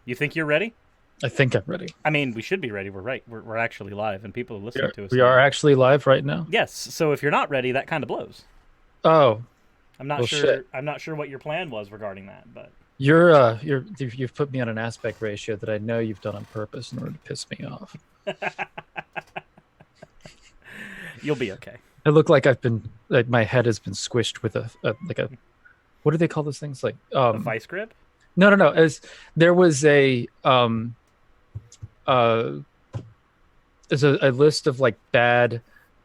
You think you're ready? I think I'm ready. I mean, we should be ready. We're right. We're actually live, and people are We listening are, to us we are now. actually live right now. Yes. So if you're not ready, that kind of blows. Oh, I'm not well, shit. sure. I'm not sure what your plan was regarding that, but You've put me on an aspect ratio that I know you've done on purpose in order to piss me off. you'll be okay. I look like my head has been squished with a what do they call those things? Like, A vice grip. no. As there was uh, there's a list of like bad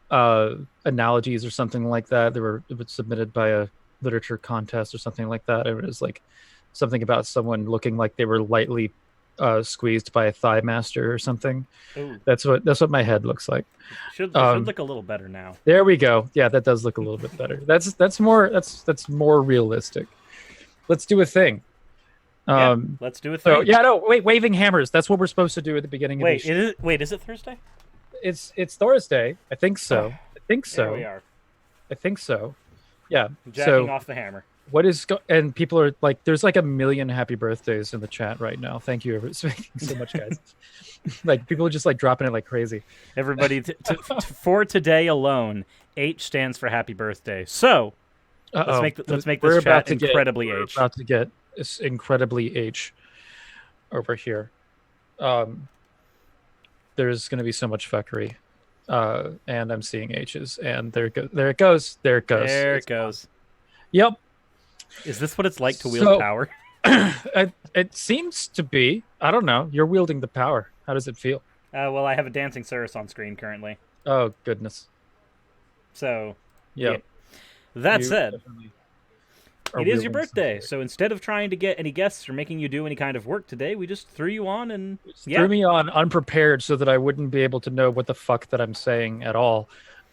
analogies or something like that. It was submitted by a literature contest or something like that. It was like something about someone looking like they were lightly squeezed by a thigh master or something. Ooh, That's what my head looks like. should look a little better now. There we go. Yeah, that does look a little bit better. That's more realistic. Let's do a thing. Yeah, let's do a So thing. yeah, no, wait, waving hammers. That's what we're supposed to do at the beginning of Wait, these. Wait, is it Thursday? It's Thursday. I think so. I think There so. we are. I think so. Yeah. Jacking So off the hammer. and people are like, there's like a million happy birthdays in the chat right now. Thank you so much, guys. Like people are just like dropping it like crazy. Everybody, for today alone, H stands for happy birthday. So Uh-oh. let's make We're this about chat to incredibly we're H. about to get this incredibly H over here. There's going to be so much fuckery. And I'm seeing H's, and there it goes. There it goes. There it goes. There it goes. Yep. Is this what it's like to wield power? It seems to be. I don't know. You're wielding the power. How does it feel? Well, I have a dancing Cirrus on screen currently. Oh goodness. So, Yeah. That You said, definitely are it is your wielding birthday. something. So instead of trying to get any guests or making you do any kind of work today, we just threw you on and Threw me on unprepared so that I wouldn't be able to know what the fuck that I'm saying at all.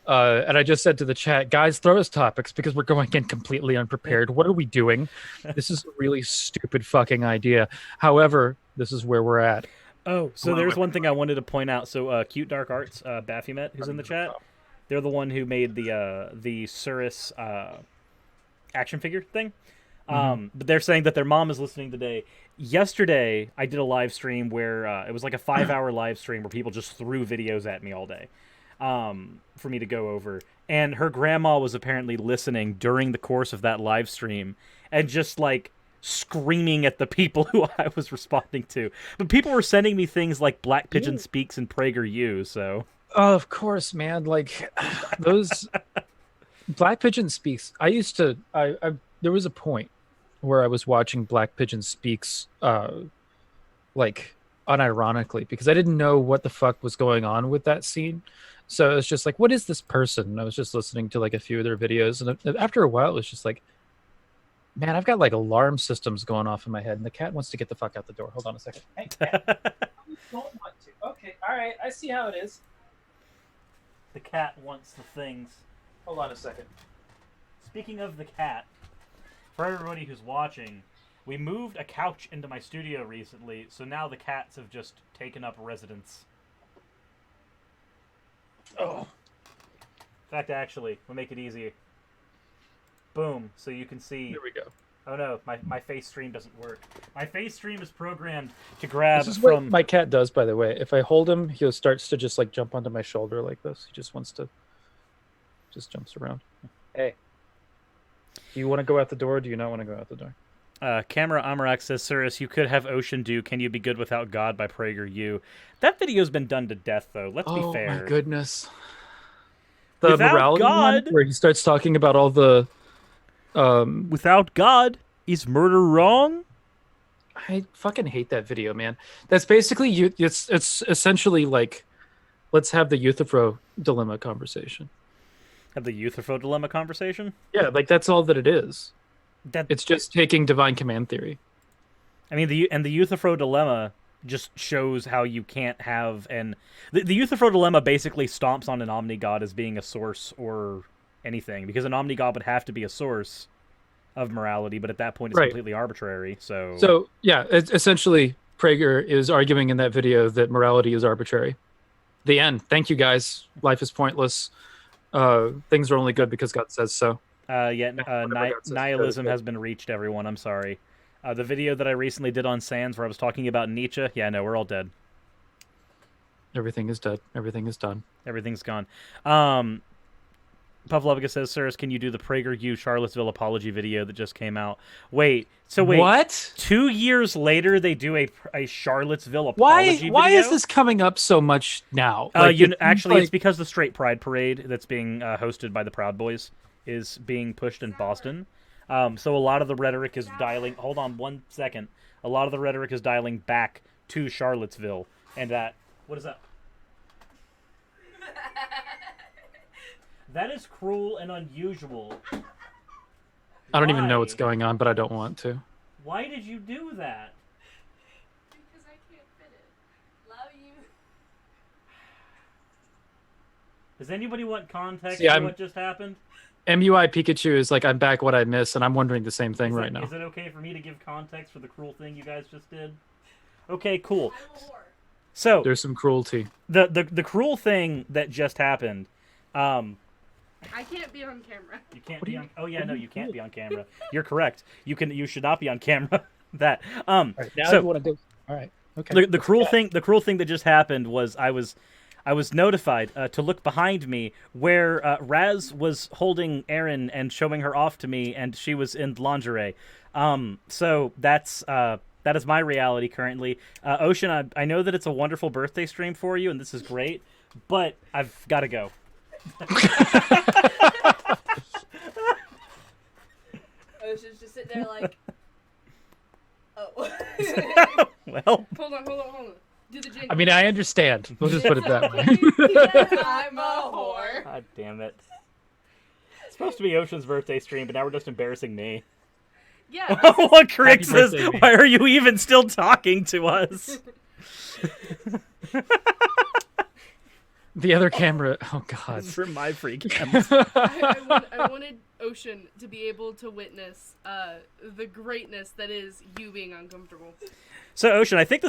And I just said to the chat, guys, throw us topics because we're going in completely unprepared. What are we doing? This is a really stupid fucking idea. However, this is where we're at. Oh, so there's one thing I wanted to point out. So, Cute Dark Arts, Baphomet, who's in the chat, they're the one who made the Cirrus action figure thing. But they're saying that their mom is listening today. Yesterday, I did a live stream where it was like a 5-hour live stream where people just threw videos at me all day for me to go over. And her grandma was apparently listening during the course of that live stream and just like screaming at the people who I was responding to. But people were sending me things like Black Pigeon Speaks and PragerU, so... Oh, of course, man. Like, those... Black Pigeon Speaks. I used to... there was a point where I was watching Black Pigeon Speaks, like, unironically, because I didn't know what the fuck was going on with that scene. So it was just like, what is this person? And I was just listening to, like, a few of their videos. And after a while, it was just like, man, I've got like alarm systems going off in my head, and the cat wants to get the fuck out the door. Hold on a second. Hey, cat. You don't want to. Okay, all right. I see how it is. The cat wants the things. Hold on a second. Speaking of the cat, for everybody who's watching, we moved a couch into my studio recently, so now the cats have just taken up residence. Oh. In fact, actually, we'll make it easier. Boom, so you can see... Here we go. Oh no, my face stream doesn't work. My face stream is programmed to grab This is from... what my cat does, by the way. If I hold him, he starts to just like jump onto my shoulder like this. He just wants to... Just jumps around. Hey. Do you want to go out the door, or do you not want to go out the door? Camera Amarak says, Cirrus, you could have Ocean do Can You Be Good Without God by PragerU. That video's been done to death, though. Let's be fair. Oh, my goodness. The Without morality God, one, where he starts talking about all the... without God, is murder wrong? I fucking hate that video, man. That's basically you. It's essentially like, let's have the Euthyphro dilemma conversation. Have the Euthyphro dilemma conversation? Yeah, like that's all that it is. That It's just taking divine command theory. I mean, the Euthyphro dilemma just shows how you can't have the Euthyphro dilemma basically stomps on an omnigod as being a source or anything, because an omnigod would have to be a source of morality, but at that point it's completely arbitrary. So yeah, it's essentially Prager is arguing in that video that morality is arbitrary. The end. Thank you, guys. Life is pointless. Things are only good because God says so. nihilism has been reached, everyone. I'm sorry. The video that I recently did on Sans where I was talking about Nietzsche. Yeah, no, we're all dead. Everything is dead. Everything is done. Everything's gone. Pavlovica says, "Sirs, can you do the PragerU Charlottesville apology video that just came out?" Wait. What? 2 years later, they do a Charlottesville apology video? Why is this coming up so much now? It's because the Straight Pride Parade that's being hosted by the Proud Boys is being pushed in Boston. So a lot of the rhetoric is dialing... Hold on 1 second. A lot of the rhetoric is dialing back to Charlottesville. And that... What is that? That is cruel and unusual. I don't even know what's going on, but I don't want to. Why did you do that? Because I can't fit it. Love you. Does anybody want context See, for what just happened? MUI Pikachu is like, I'm back what I missed, and I'm wondering the same thing right now. Is it okay for me to give context for the cruel thing you guys just did? Okay, cool. So there's some cruelty. The cruel thing that just happened. I can't be on camera. You can't be on. Oh yeah, no, you can't be on camera. You're correct. You should not be on camera. That. All right, now you want to go. All right. Okay. The cruel thing that just happened was I was notified to look behind me where Raz was holding Erin and showing her off to me, and she was in lingerie. So that is my reality currently. Ocean, I know that it's a wonderful birthday stream for you, and this is great, but I've got to go. Ocean's just sitting there like, oh. Well. Hold on. Do the jingle. I mean, I understand. We'll just put it that way. I'm a whore. God damn it. It's supposed to be Ocean's birthday stream, but now we're just embarrassing me. Yeah. What Crick says, why are you even still talking to us? The other camera. Oh God. For my free cams. I wanted Ocean to be able to witness the greatness that is you being uncomfortable. So Ocean, I think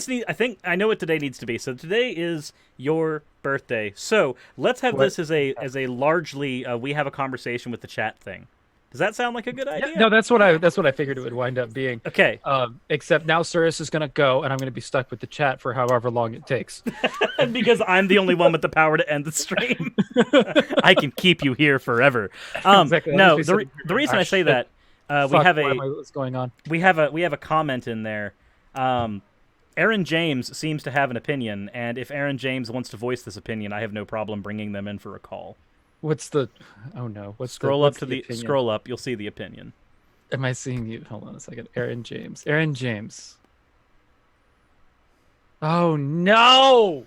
I know what today needs to be. So today is your birthday. So let's have this as a largely we have a conversation with the chat thing. Does that sound like a good idea? No, that's what I figured it would wind up being. Okay. Except now Cirrus is going to go, and I'm going to be stuck with the chat for however long it takes. Because I'm the only one with the power to end the stream. I can keep you here forever. Exactly. No, the reason I say that what's going on? We have a comment in there. Aaron James seems to have an opinion, and if Aaron James wants to voice this opinion, I have no problem bringing them in for a call. What's the? Oh no! Scroll up. You'll see the opinion. Am I seeing you? Hold on a second. Aaron James. Oh no!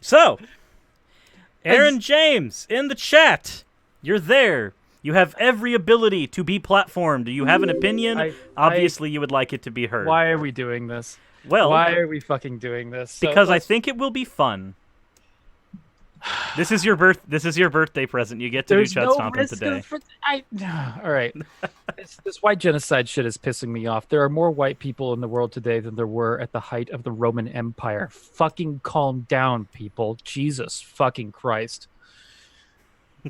So, Aaron James in the chat. You're there. You have every ability to be platformed. Do you have an opinion? Obviously, you would like it to be heard. Why are we doing this? Well, why are we fucking doing this? Because I think it will be fun. This is your birthday present. You get to do Chud Stomping today. All right. This white genocide shit is pissing me off. There are more white people in the world today than there were at the height of the Roman Empire. Fucking calm down, people. Jesus fucking Christ.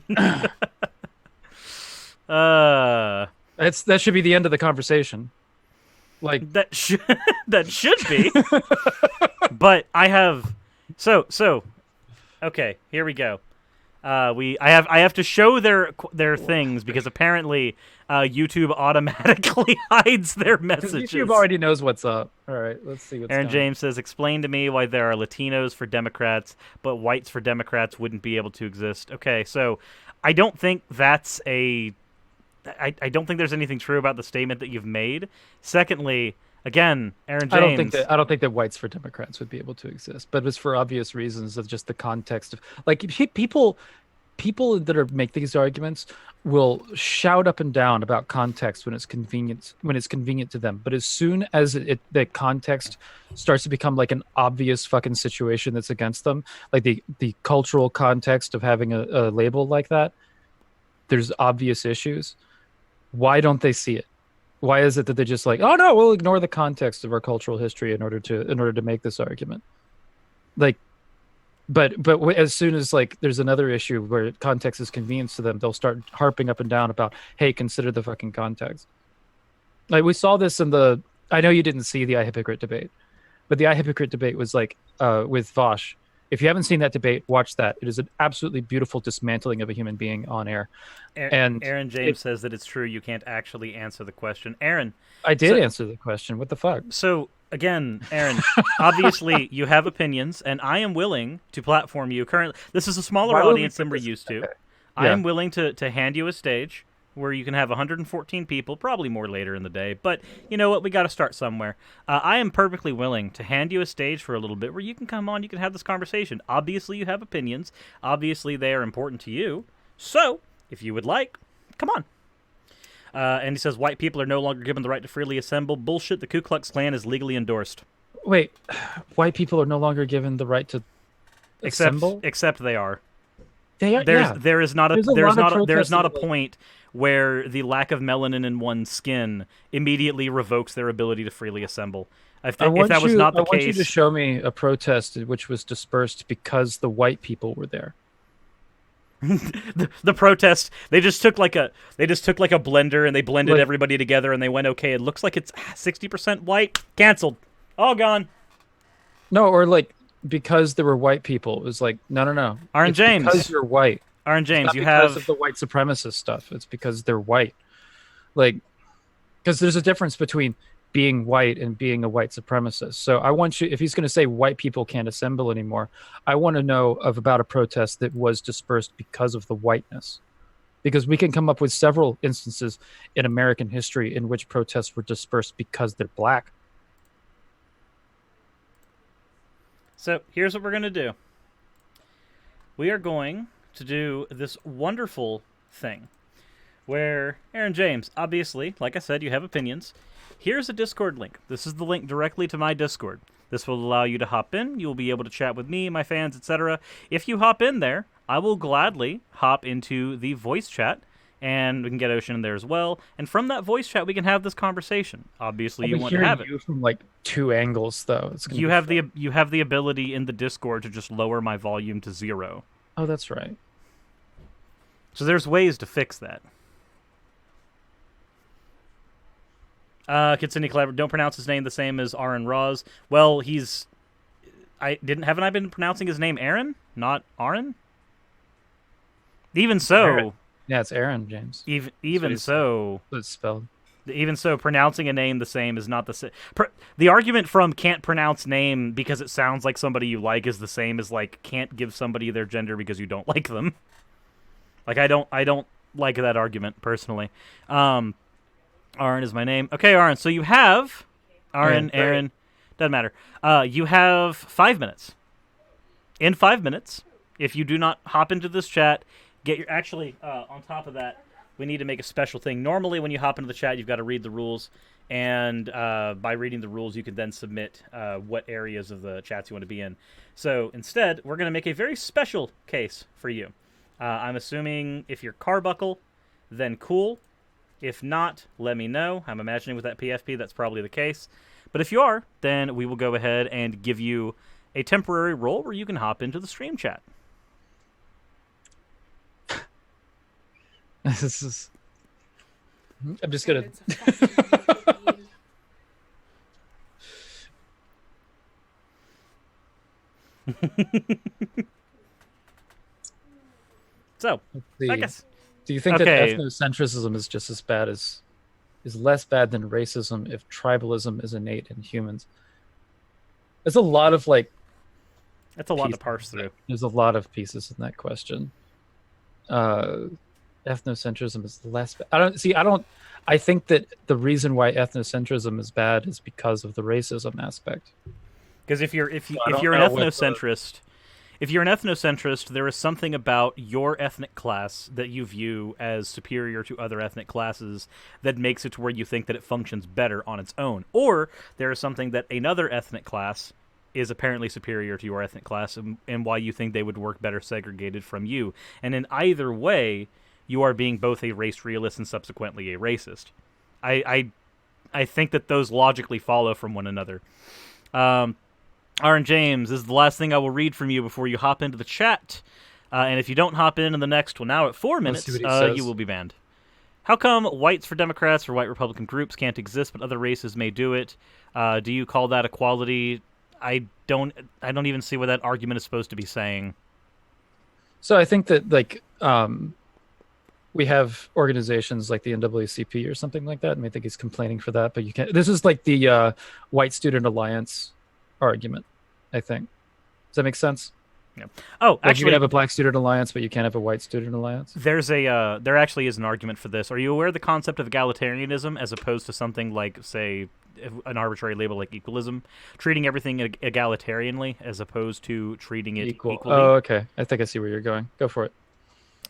That should be the end of the conversation. Like that should be. But I have so okay, here we go. I have to show their things because apparently YouTube automatically hides their messages. YouTube already knows what's up. All right, let's see what's Aaron James says, "Explain to me why there are Latinos for Democrats, but whites for Democrats wouldn't be able to exist." Okay, so I don't think that's I don't think there's anything true about the statement that you've made. Secondly, again, Aaron James. I don't think that whites for Democrats would be able to exist, but it's for obvious reasons of just the context of like people that are make these arguments will shout up and down about context when it's convenient to them. But as soon as the context starts to become like an obvious fucking situation that's against them, like the cultural context of having a label like that, there's obvious issues. Why don't they see it? Why is it that they're just like, oh no, we'll ignore the context of our cultural history in order to make this argument? Like, as soon as like there's another issue where context is convenient to them, they'll start harping up and down about, hey, consider the fucking context. Like we saw this in the. I know you didn't see the I Hypocrite debate, but the I Hypocrite debate was like with Vosh. If you haven't seen that debate, watch that. It is an absolutely beautiful dismantling of a human being on air. And Aaron James says that it's true you can't actually answer the question. Aaron, I did answer the question. What the fuck? So again, Aaron, obviously you have opinions, and I am willing to platform you. Currently, this is a smaller audience than we're used to. Okay. I am willing to hand you a stage where you can have 114 people, probably more later in the day. But you know what? We got to start somewhere. I am perfectly willing to hand you a stage for a little bit where you can come on, you can have this conversation. Obviously, you have opinions. Obviously, they are important to you. So, if you would like, come on. And he says, white people are no longer given the right to freely assemble. Bullshit, the Ku Klux Klan is legally endorsed. Wait, white people are no longer given the right to assemble? Except they are. They are. There is not a point where the lack of melanin in one's skin immediately revokes their ability to freely assemble. If that was not the case, I want you to show me a protest which was dispersed because the white people were there. the protest, they just took like a blender and they blended everybody together and they went, okay, it looks like it's 60% white, canceled, all gone. No, or like because there were white people, it was like no. Aaron James, because you're white. Aaron James, you because have of the white supremacist stuff. It's because they're white. Like, because there's a difference between being white and being a white supremacist. So I want you, if he's going to say white people can't assemble anymore, I want to know about a protest that was dispersed because of the whiteness. Because we can come up with several instances in American history in which protests were dispersed because they're black. So here's what we're going to do. We are going to do this wonderful thing where, Aaron James, obviously, like I said, you have opinions. Here's a Discord link. This is the link directly to my Discord. This will allow you to hop in. You will be able to chat with me, my fans, etc. If you hop in there, I will gladly hop into the voice chat, and we can get Ocean in there as well. And from that voice chat, we can have this conversation. Obviously, you want to have it. You from like two angles, though. You have the ability in the Discord to just lower my volume to 0. Oh, that's right. So there's ways to fix that. Kitsuni Clever, don't pronounce his name the same as Aaron Roz. Well, haven't I been pronouncing his name Aaron, not Aaron? Even so, Aaron. Yeah, it's Aaron James. Even so, it's spelled. Even so, pronouncing a name the same is not the same. The argument from can't pronounce name because it sounds like somebody you like is the same as like can't give somebody their gender because you don't like them. Like I don't like that argument personally. Aaron is my name. Okay, Aaron. So you have Aaron. Doesn't matter. You have 5 minutes. In 5 minutes, if you do not hop into this chat, on top of that, we need to make a special thing. Normally, when you hop into the chat, you've got to read the rules, and by reading the rules, you can then submit what areas of the chats you want to be in. So instead, we're going to make a very special case for you. I'm assuming if you're Carbuckle, then cool. If not, let me know. I'm imagining with that PFP, that's probably the case. But if you are, then we will go ahead and give you a temporary role where you can hop into the stream chat. This is... I'm just going to... So, I guess... Do you think that ethnocentrism is just as bad is less bad than racism if tribalism is innate in humans? There's a lot of that's a lot to parse through. There's a lot of pieces in that question. Ethnocentrism is less bad. I think that the reason why ethnocentrism is bad is because of the racism aspect. Because if you're an ethnocentrist, there is something about your ethnic class that you view as superior to other ethnic classes that makes it to where you think that it functions better on its own. Or there is something that another ethnic class is apparently superior to your ethnic class and why you think they would work better segregated from you. And in either way, you are being both a race realist and subsequently a racist. I think that those logically follow from one another. Aaron James, this is the last thing I will read from you before you hop into the chat. And if you don't hop in the next, well, now at 4 minutes, you will be banned. How come whites for Democrats or white Republican groups can't exist, but other races may do it? Do you call that equality? I don't even see what that argument is supposed to be saying. So I think that we have organizations like the NAACP or something like that, and I think he's complaining for that. But you can't. This is like the White Student Alliance argument, I think. Does that make sense? Yeah. Oh, like actually, you can have a Black Student Alliance, but you can't have a White Student Alliance. There actually is an argument for this. Are you aware of the concept of egalitarianism as opposed to something like, say, an arbitrary label like equalism, treating everything egalitarianly as opposed to treating it equally? Oh, okay. I think I see where you're going. Go for it.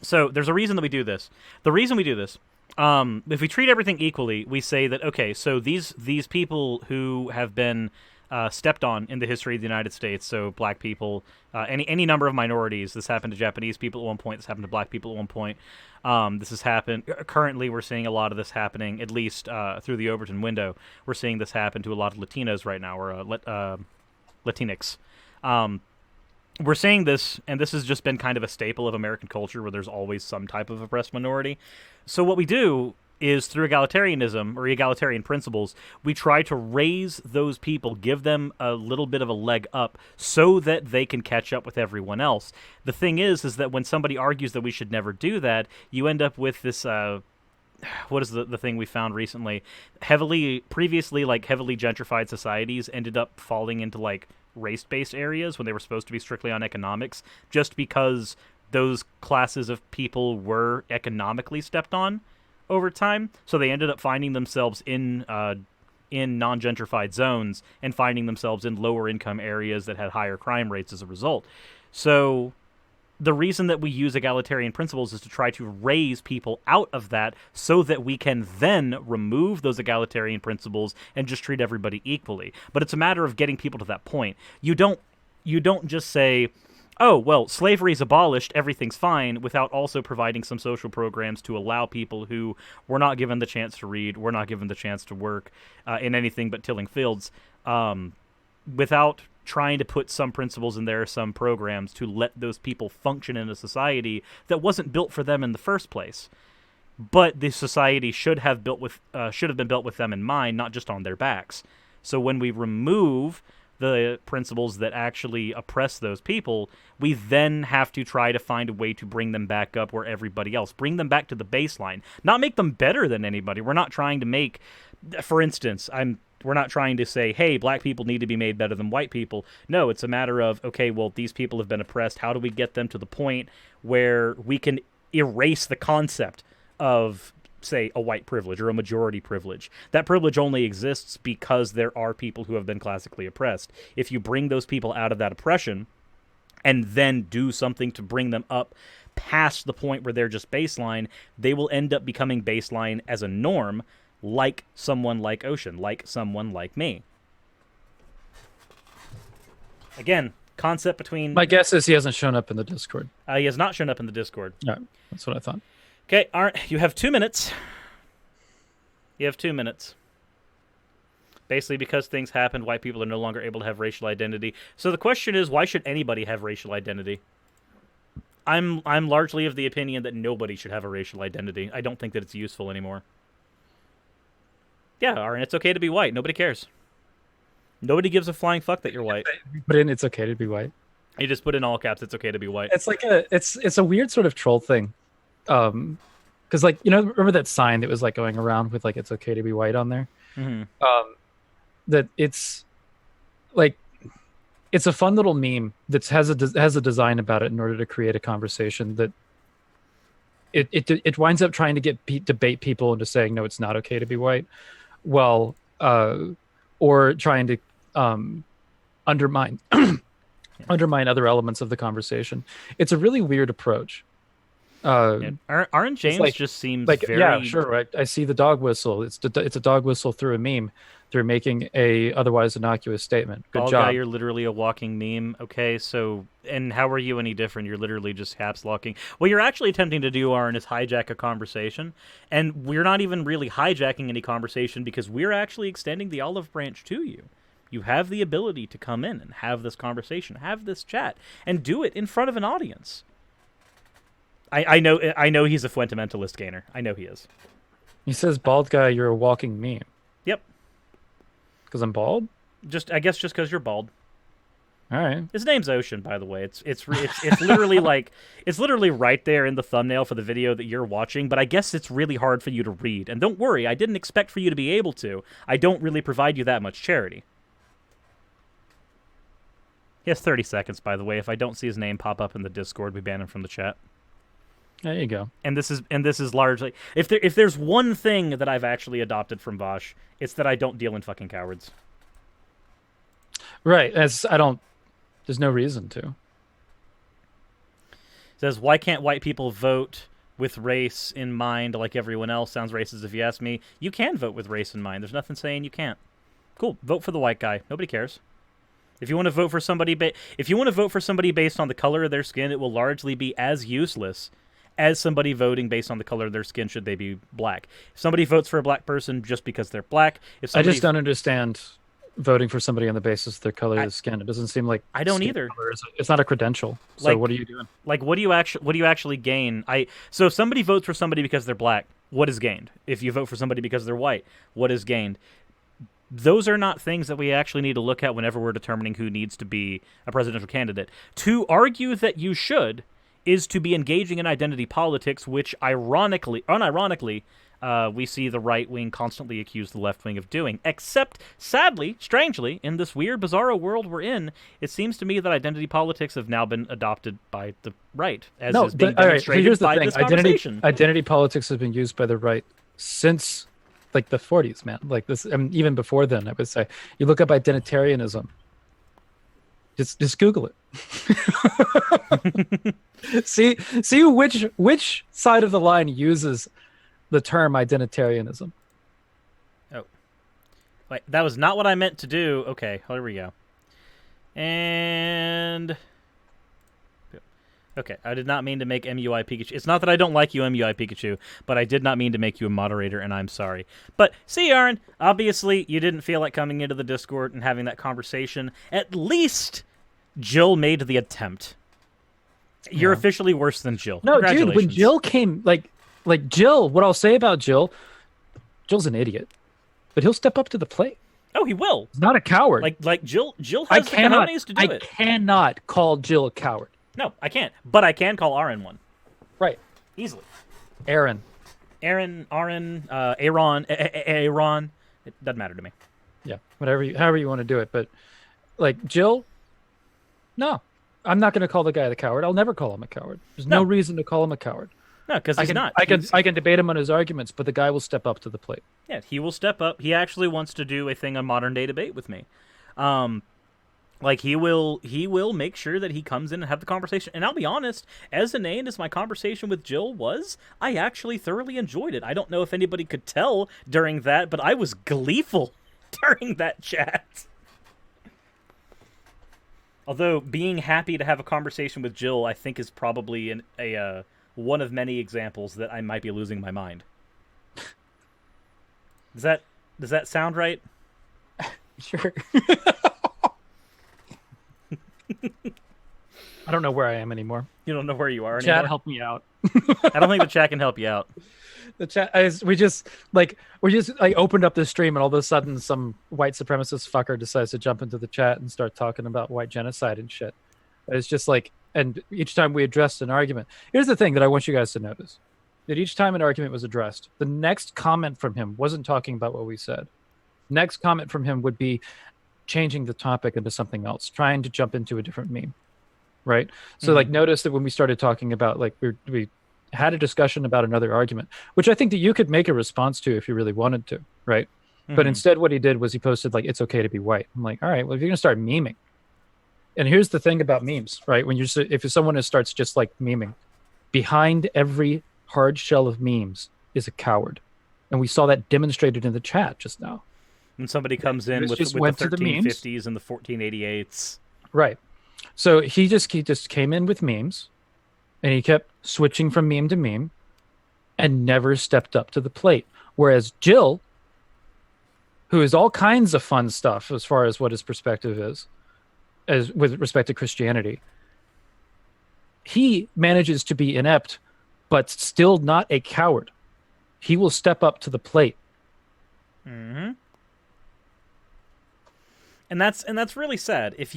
So there's a reason that we do this. The reason we do this, if we treat everything equally, we say that, okay, so these people who have been stepped on in the history of the United States, so black people, any number of minorities. This happened to Japanese people at one point. This happened to black people at one point. This has happened. Currently, we're seeing a lot of this happening, at least through the Overton window. We're seeing this happen to a lot of Latinos right now, or Latinx. We're seeing this, and this has just been kind of a staple of American culture where there's always some type of oppressed minority. So what we do is, through egalitarianism or egalitarian principles, we try to raise those people, give them a little bit of a leg up so that they can catch up with everyone else. The thing is that when somebody argues that we should never do that, you end up with this, what is the thing we found recently? Previously heavily gentrified societies ended up falling into like race-based areas when they were supposed to be strictly on economics, just because those classes of people were economically stepped on over time. So they ended up finding themselves in non-gentrified zones and finding themselves in lower income areas that had higher crime rates as a result. So the reason that we use egalitarian principles is to try to raise people out of that so that we can then remove those egalitarian principles and just treat everybody equally. But it's a matter of getting people to that point. You don't just say, oh, well, slavery is abolished, everything's fine, without also providing some social programs to allow people who were not given the chance to read, were not given the chance to work in anything but tilling fields, without trying to put some principles in there, some programs to let those people function in a society that wasn't built for them in the first place. But the society should have been built with them in mind, not just on their backs. So when we remove the principles that actually oppress those people, we then have to try to find a way to bring them back up where everybody else, bring them back to the baseline, not make them better than anybody. We're not trying to make, for instance, we're not trying to say, hey, black people need to be made better than white people. No, it's a matter of, okay, well, these people have been oppressed. How do we get them to the point where we can erase the concept of, say, a white privilege or a majority privilege? That privilege only exists because there are people who have been classically oppressed. If you bring those people out of that oppression and then do something to bring them up past the point where they're just baseline, they will end up becoming baseline as a norm, like someone like Ocean, like someone like me. Again, concept between... My guess is he hasn't shown up in the Discord. He has not shown up in the Discord. No, that's what I thought. Okay, you have 2 minutes. You have 2 minutes. Basically, because things happened, white people are no longer able to have racial identity. So the question is, why should anybody have racial identity? I'm largely of the opinion that nobody should have a racial identity. I don't think that it's useful anymore. Yeah, Aaron, it's okay to be white. Nobody cares. Nobody gives a flying fuck that you're white. Put in, it's okay to be white. You just put in all caps, it's okay to be white. It's like it's a weird sort of troll thing. Because like, remember that sign that was like going around with like, it's okay to be white on there? Mm-hmm. That it's like, it's a fun little meme that has a design about it in order to create a conversation that it winds up trying to debate people into saying, no, it's not okay to be white. Well, or trying to undermine undermine other elements of the conversation. It's a really weird approach. Aaron James just seems like, very... Yeah, sure. Right? I see the dog whistle. It's a dog whistle through a meme. Through making a otherwise innocuous statement. Good job. Guy, you're literally a walking meme. Okay, so, and how are you any different? You're literally just caps locking. What you're actually attempting to do, Aaron, is hijack a conversation, and we're not even really hijacking any conversation because we're actually extending the olive branch to you. You have the ability to come in and have this conversation, have this chat, and do it in front of an audience. I know he's a fundamentalist gainer. I know he is. He says, "Bald guy, you're a walking meme." Yep. Because I'm bald? I guess just because you're bald. All right. His name's Ocean, by the way. It's literally it's literally right there in the thumbnail for the video that you're watching, but I guess it's really hard for you to read. And don't worry, I didn't expect for you to be able to. I don't really provide you that much charity. He has 30 seconds, by the way. If I don't see his name pop up in the Discord, we ban him from the chat. There you go. And this is largely, if there's one thing that I've actually adopted from Vosh, it's that I don't deal in fucking cowards. Right. There's no reason to. Says, why can't white people vote with race in mind like everyone else? Sounds racist if you ask me. You can vote with race in mind. There's nothing saying you can't. Cool. Vote for the white guy. Nobody cares. If you want to vote for somebody based on the color of their skin, it will largely be as useless as somebody voting based on the color of their skin should they be black. If somebody votes for a black person just because they're black, I just don't understand voting for somebody on the basis of their color of the skin. It doesn't seem like I don't either. It's not a credential. So what are you doing? Like, what do you actually gain? So if somebody votes for somebody because they're black, what is gained? If you vote for somebody because they're white, what is gained? Those are not things that we actually need to look at whenever we're determining who needs to be a presidential candidate. To argue that you should is to be engaging in identity politics, which unironically, we see the right wing constantly accuse the left wing of doing. Except, sadly, strangely, in this weird, bizarro world we're in, it seems to me that identity politics have now been adopted by the right, as is being demonstrated by this conversation. Identity politics has been used by the right since, like, the 40s, man. Like this, I mean, even before then, I would say. You look up identitarianism. Just Google it. see which side of the line uses the term identitarianism. Oh, wait, that was not what I meant to do. Okay, here we go. And okay, I did not mean to make MUI Pikachu. It's not that I don't like you, MUI Pikachu, but I did not mean to make you a moderator, and I'm sorry. But see, Aaron, obviously you didn't feel like coming into the Discord and having that conversation. At least Jill made the attempt. You're officially worse than Jill. No, dude, when Jill came, like Jill, what I'll say about Jill's an idiot, but he'll step up to the plate. Oh, he will. He's not a coward. Like Jill has the cojones to do it. I cannot call Jill a coward. No, I can't. But I can call Aaron one. Right. Easily. Aaron. Aaron. It doesn't matter to me. Yeah, however you want to do it. But, like, Jill, no. I'm not going to call the guy the coward. I'll never call him a coward. There's no reason to call him a coward. No, because he's not. I can debate him on his arguments, but the guy will step up to the plate. Yeah, he will step up. He actually wants to do a thing on modern day debate with me. Like he will make sure that he comes in and have the conversation. And I'll be honest, as inane as my conversation with Jill was, I actually thoroughly enjoyed it. I don't know if anybody could tell during that, but I was gleeful during that chat. Although being happy to have a conversation with Jill, I think, is probably one of many examples that I might be losing my mind. Does that sound right? Sure. I don't know where I am anymore. You don't know where you are anymore? Chat, help me out. I don't think the chat can help you out. The chat, we just opened up this stream, and all of a sudden some white supremacist fucker decides to jump into the chat and start talking about white genocide and shit. It's just like, and each time we addressed an argument, here's the thing that I want you guys to notice: that each time an argument was addressed, the next comment from him wasn't talking about what we said. Next comment from him would be changing the topic into something else, trying to jump into a different meme, right? So like, notice that when we started talking about, like, we had a discussion about another argument, which I think that you could make a response to if you really wanted to, right? But instead what he did was he posted, like, it's okay to be white. I'm like, all right, well, if you're gonna start memeing, and here's the thing about memes, right? When if someone starts just like memeing, behind every hard shell of memes is a coward, and we saw that demonstrated in the chat just now. When somebody comes in with the 1350s and the 1488s. Right. So he just came in with memes, and he kept switching from meme to meme and never stepped up to the plate. Whereas Jill, who is all kinds of fun stuff as far as what his perspective is, as with respect to Christianity. He manages to be inept, but still not a coward. He will step up to the plate. Mm-hmm. And that's really sad. If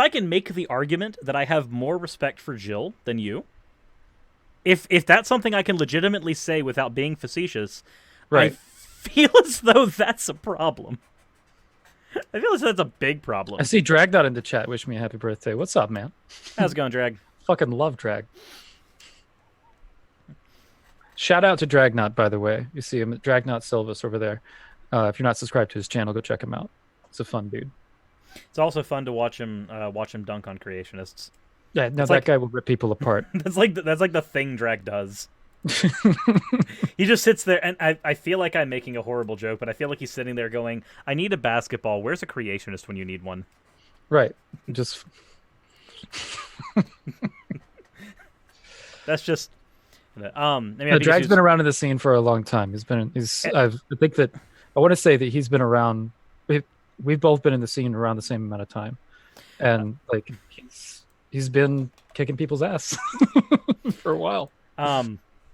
I can make the argument that I have more respect for Jill than you, if that's something I can legitimately say without being facetious, Right. I feel as though that's a problem. I feel as though that's a big problem. I see Dragnot in the chat. Wish me a happy birthday. What's up, man? How's it going, Drag? Fucking love Drag. Shout out to Dragnot, by the way. You see him, Dragnot Silvus over there. If you're not subscribed to his channel, go check him out. It's a fun dude. It's also fun to watch him dunk on creationists. Yeah, no, that guy will rip people apart. That's like the thing Drag does. He just sits there, and I feel like I'm making a horrible joke, but I feel like he's sitting there going, "I need a basketball. Where's a creationist when you need one?" Right. Just. That's just. Drag's been around in the scene for a long time. I think that I want to say that he's been around. We've both been in the scene around the same amount of time, and like he's been kicking people's ass for a while.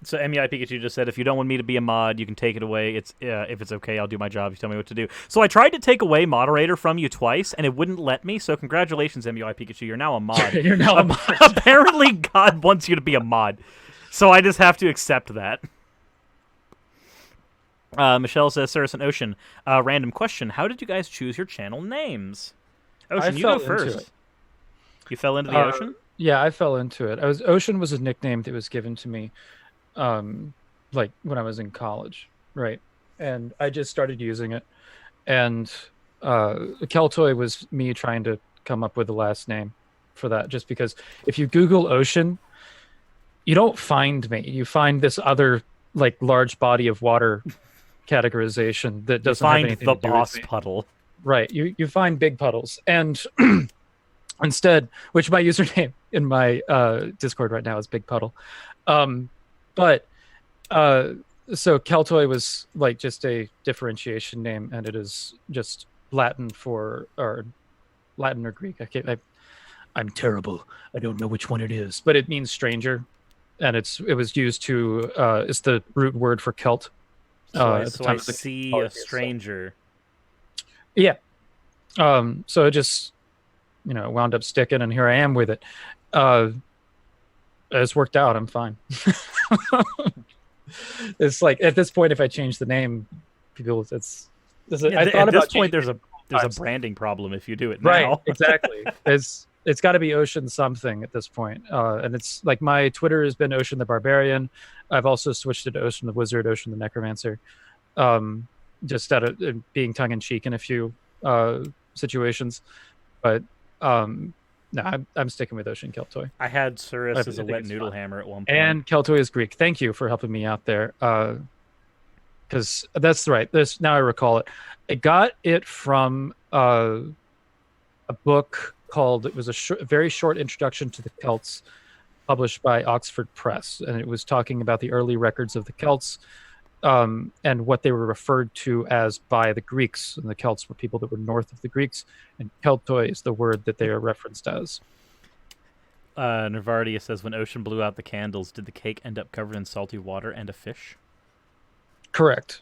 So MEI Pikachu just said, if you don't want me to be a mod, you can take it away. It's if it's okay, I'll do my job. You tell me what to do. So I tried to take away moderator from you twice, and it wouldn't let me. So congratulations, MEI Pikachu. You're now a mod. You're now a mod. Apparently, God wants you to be a mod. So I just have to accept that. Michelle says, Cirrus and Ocean, random question. How did you guys choose your channel names? Ocean, you go first. You fell into the ocean? Yeah, I fell into it. Ocean was a nickname that was given to me like when I was in college, right? And I just started using it. And Keltoy was me trying to come up with the last name for that, just because if you Google Ocean, you don't find me. You find this other like large body of water categorization that doesn't have anything to do with me. The boss puddle. Right. You find big puddles. And instead, which my username in my Discord right now is Big Puddle. So Keltoy was like just a differentiation name, and it is just Latin or Greek. I'm terrible. I don't know which one it is, but it means stranger, and it was used to it's the root word for Celt. So I see a stranger. Yeah. So it just wound up sticking, and here I am with it. It's worked out. I'm fine. It's like at this point, if I change the name, people, at this point, there's a branding problem if you do it now. Right, exactly. It's got to be Ocean something at this point. And it's like my Twitter has been Ocean the Barbarian. I've also switched it to Ocean the Wizard, Ocean the Necromancer, just out of being tongue in cheek in a few situations. But no, I'm sticking with Ocean Keltoy. I had Cirrus as a wet noodle hammer at one point. And Keltoy is Greek. Thank you for helping me out there. Because that's right. Now I recall it. I got it from a book called, it was a very short introduction to the Celts, published by Oxford Press. And it was talking about the early records of the Celts and what they were referred to as by the Greeks. And the Celts were people that were north of the Greeks. And Keltoy is the word that they are referenced as. Nervardia says, when Ocean blew out the candles, did the cake end up covered in salty water and a fish? Correct.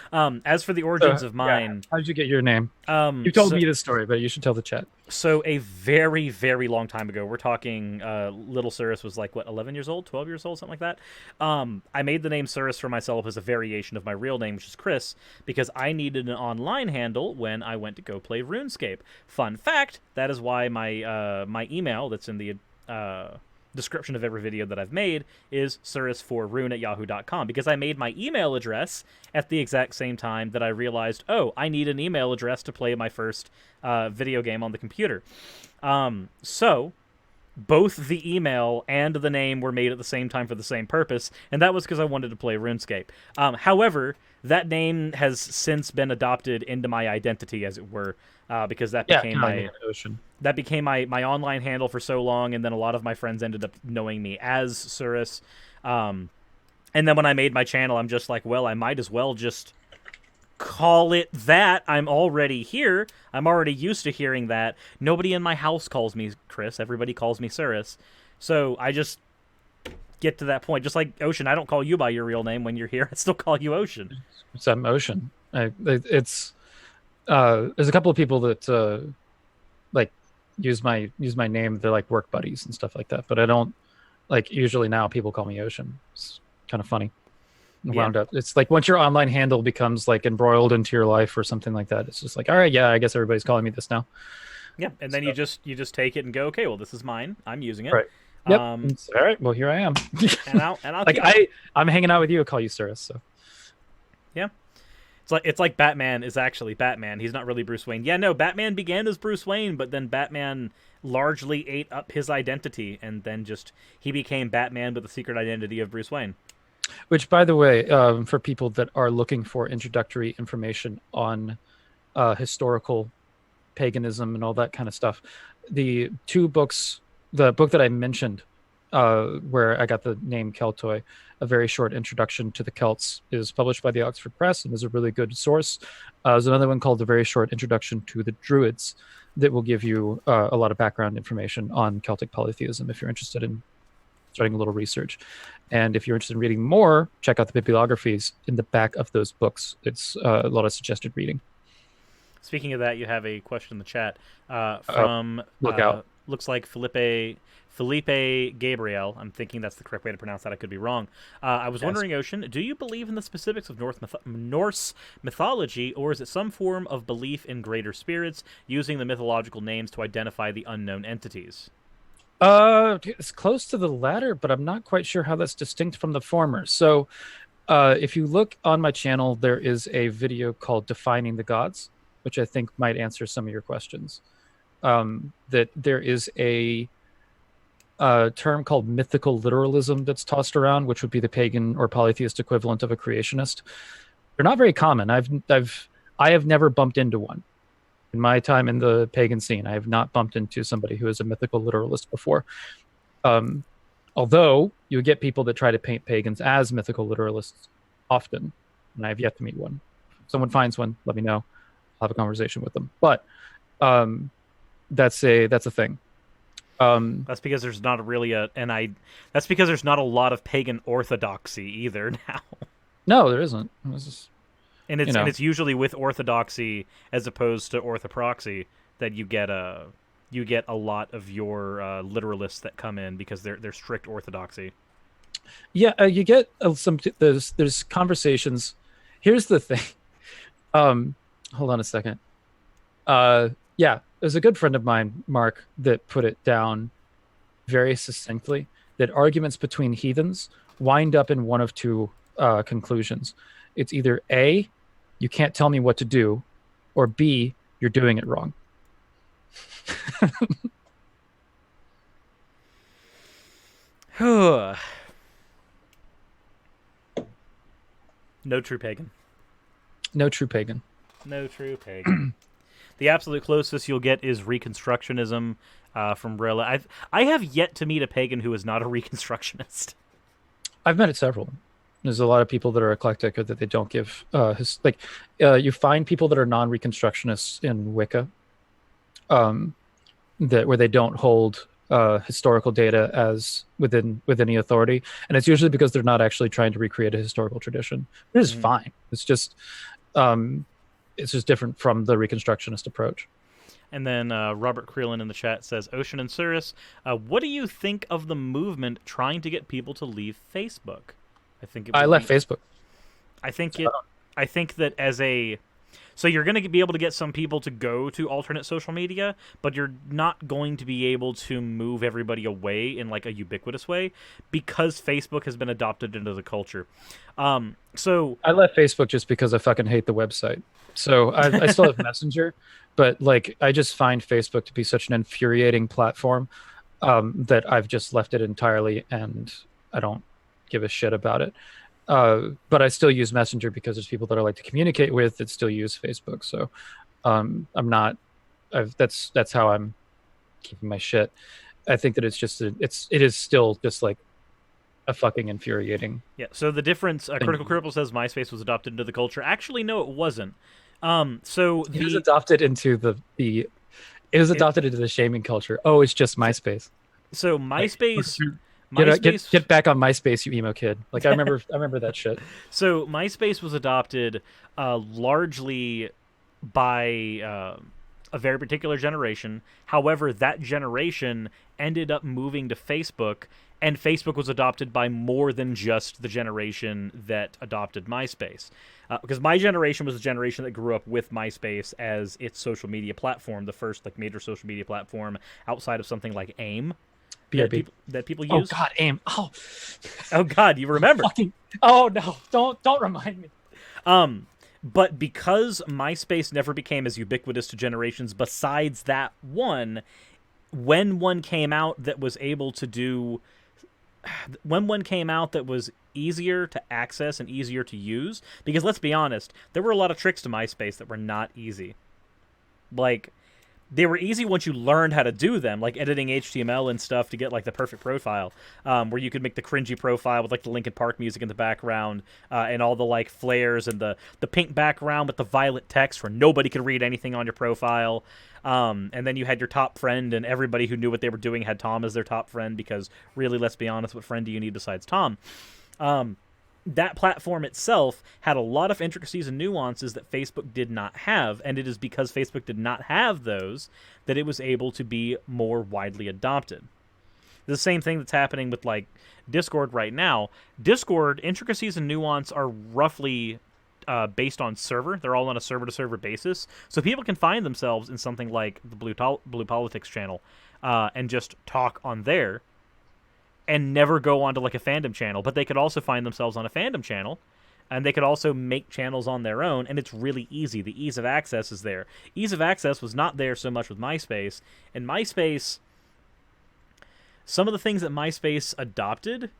As for the origins of mine... How did you get your name? You told me this story, but you should tell the chat. So a very, very long time ago, we're talking little Cirrus was like, 11 years old, 12 years old, something like that. I made the name Cirrus for myself as a variation of my real name, which is Chris, because I needed an online handle when I went to go play RuneScape. Fun fact, that is why my email that's in the description of every video that I've made is cirrus4rune@yahoo.com, because I made my email address at the exact same time that I realized, I need an email address to play my first video game on the computer. So both the email and the name were made at the same time for the same purpose, and that was because I wanted to play RuneScape. However, that name has since been adopted into my identity, as it were, because that became my online handle for so long, and then a lot of my friends ended up knowing me as Cirrus. And then when I made my channel, I'm just like, well, I might as well just call it that. I'm already here. I'm already used to hearing that. Nobody in my house calls me Chris. Everybody calls me Cirrus. So I just get to that point. Just like Ocean, I don't call you by your real name when you're here. I still call you Ocean. It's that Ocean. It's there's a couple of people that like use my name. They're like work buddies and stuff like that. But I don't like usually now people call me Ocean. It's kind of funny. Wound up. It's like once your online handle becomes like embroiled into your life or something like that, it's just like, all right, yeah, I guess everybody's calling me this now. Yeah, and then you just take it and go, okay, well, this is mine. I'm using it. Right. Yep. All right. Well, here I am. and I'll like I'm hanging out with you. I'll call you Cirrus. So. Yeah. It's like Batman is actually Batman. He's not really Bruce Wayne. Yeah, no, Batman began as Bruce Wayne, but then Batman largely ate up his identity, and then he became Batman with the secret identity of Bruce Wayne. Which, by the way, for people that are looking for introductory information on historical paganism and all that kind of stuff, the two books, the book that I mentioned, where I got the name Keltoi, A Very Short Introduction to the Celts, is published by the Oxford Press and is a really good source. There's another one called A Very Short Introduction to the Druids that will give you a lot of background information on Celtic polytheism if you're interested in starting a little research. And if you're interested in reading more, check out the bibliographies in the back of those books. It's a lot of suggested reading. Speaking of that, you have a question in the chat from looks like Felipe Gabriel. I'm thinking that's the correct way to pronounce that. I could be wrong. I was wondering, Ocean, do you believe in the specifics of Norse mythology, or is it some form of belief in greater spirits using the mythological names to identify the unknown entities? It's close to the latter, but I'm not quite sure how that's distinct from the former. So, if you look on my channel, there is a video called Defining the Gods, which I think might answer some of your questions. That there is a term called mythical literalism that's tossed around, which would be the pagan or polytheist equivalent of a creationist. They're not very common. I have never bumped into one. In my time in the pagan scene, I have not bumped into somebody who is a mythical literalist before. Although you get people that try to paint pagans as mythical literalists often, and I have yet to meet one. If someone finds one, let me know. I'll have a conversation with them. But that's a thing. That's because there's not really that's because there's not a lot of pagan orthodoxy either now. No, there isn't. And it's usually with orthodoxy as opposed to orthopraxy that you get a lot of your literalists that come in because they're strict orthodoxy. Yeah, you get there's conversations. Here's the thing. Hold on a second. Yeah, there's a good friend of mine, Mark, that put it down very succinctly that arguments between heathens wind up in one of two conclusions. It's either A, you can't tell me what to do, or B, you're doing it wrong. No true pagan. No true pagan. No true pagan. The absolute closest you'll get is Reconstructionism from Rilla. I have yet to meet a pagan who is not a Reconstructionist. I've met several. There's a lot of people that are eclectic or that they don't give you find people that are non-Reconstructionists in Wicca, where they don't hold historical data as with any authority, and it's usually because they're not actually trying to recreate a historical tradition. It is fine. It's just different from the Reconstructionist approach. And then Robert Creelin in the chat says, Ocean and Cirrus, what do you think of the movement trying to get people to leave Facebook? I left Facebook. I think that so you're going to be able to get some people to go to alternate social media, but you're not going to be able to move everybody away in like a ubiquitous way because Facebook has been adopted into the culture. So I left Facebook just because I fucking hate the website. So I still have Messenger, but like I just find Facebook to be such an infuriating platform that I've just left it entirely, and I don't give a shit about it. But I still use Messenger because there's people that I like to communicate with that still use Facebook. So that's how I'm keeping my shit. I think that it is still just like a fucking infuriating. Yeah. So the difference, Critical thing. Cripple says MySpace was adopted into the culture. Actually, no, it wasn't. So It was the adopted into it was it, adopted into the shaming culture. Oh, it's just so, MySpace. so Like, MySpace, get back on MySpace, you emo kid. Like I remember that shit. So MySpace was adopted largely by a very particular generation. However, that generation ended up moving to Facebook, and Facebook was adopted by more than just the generation that adopted MySpace. Because my generation was the generation that grew up with MySpace as its social media platform, the first like major social media platform outside of something like AIM that people Oh use. God, aim. Oh, Oh God, you remember? fucking. Oh no, don't remind me. But because MySpace never became as ubiquitous to generations besides that one, when one came out that was able to do when one came out that was easier to access and easier to use, because let's be honest, there were a lot of tricks to MySpace that were not easy. Like, they were easy once you learned how to do them, like editing HTML and stuff to get like the perfect profile, where you could make the cringy profile with like the Linkin Park music in the background, and all the like flares and the pink background with the violet text where nobody could read anything on your profile. And then you had your top friend, and everybody who knew what they were doing had Tom as their top friend, because really, let's be honest, what friend do you need besides Tom? That platform itself had a lot of intricacies and nuances that Facebook did not have, and it is because Facebook did not have those that it was able to be more widely adopted. The same thing that's happening with like Discord right now. Discord intricacies and nuance are roughly based on server. They're all on a server-to-server basis, so people can find themselves in something like the Blue Politics channel and just talk on there and never go onto like a fandom channel. But they could also find themselves on a fandom channel, and they could also make channels on their own, and it's really easy. The ease of access is there. Ease of access was not there so much with MySpace. And MySpace, some of the things that MySpace adopted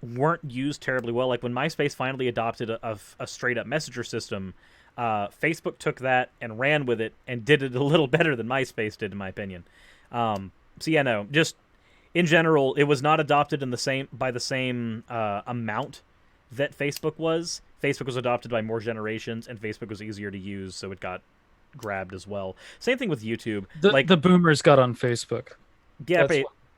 weren't used terribly well. Like when MySpace finally adopted a straight-up messenger system, Facebook took that and ran with it and did it a little better than MySpace did, in my opinion. So yeah, no, just in general, it was not adopted in by the same amount that Facebook was. Facebook was adopted by more generations, and Facebook was easier to use, so it got grabbed as well. Same thing with YouTube. The boomers got on Facebook. Yeah,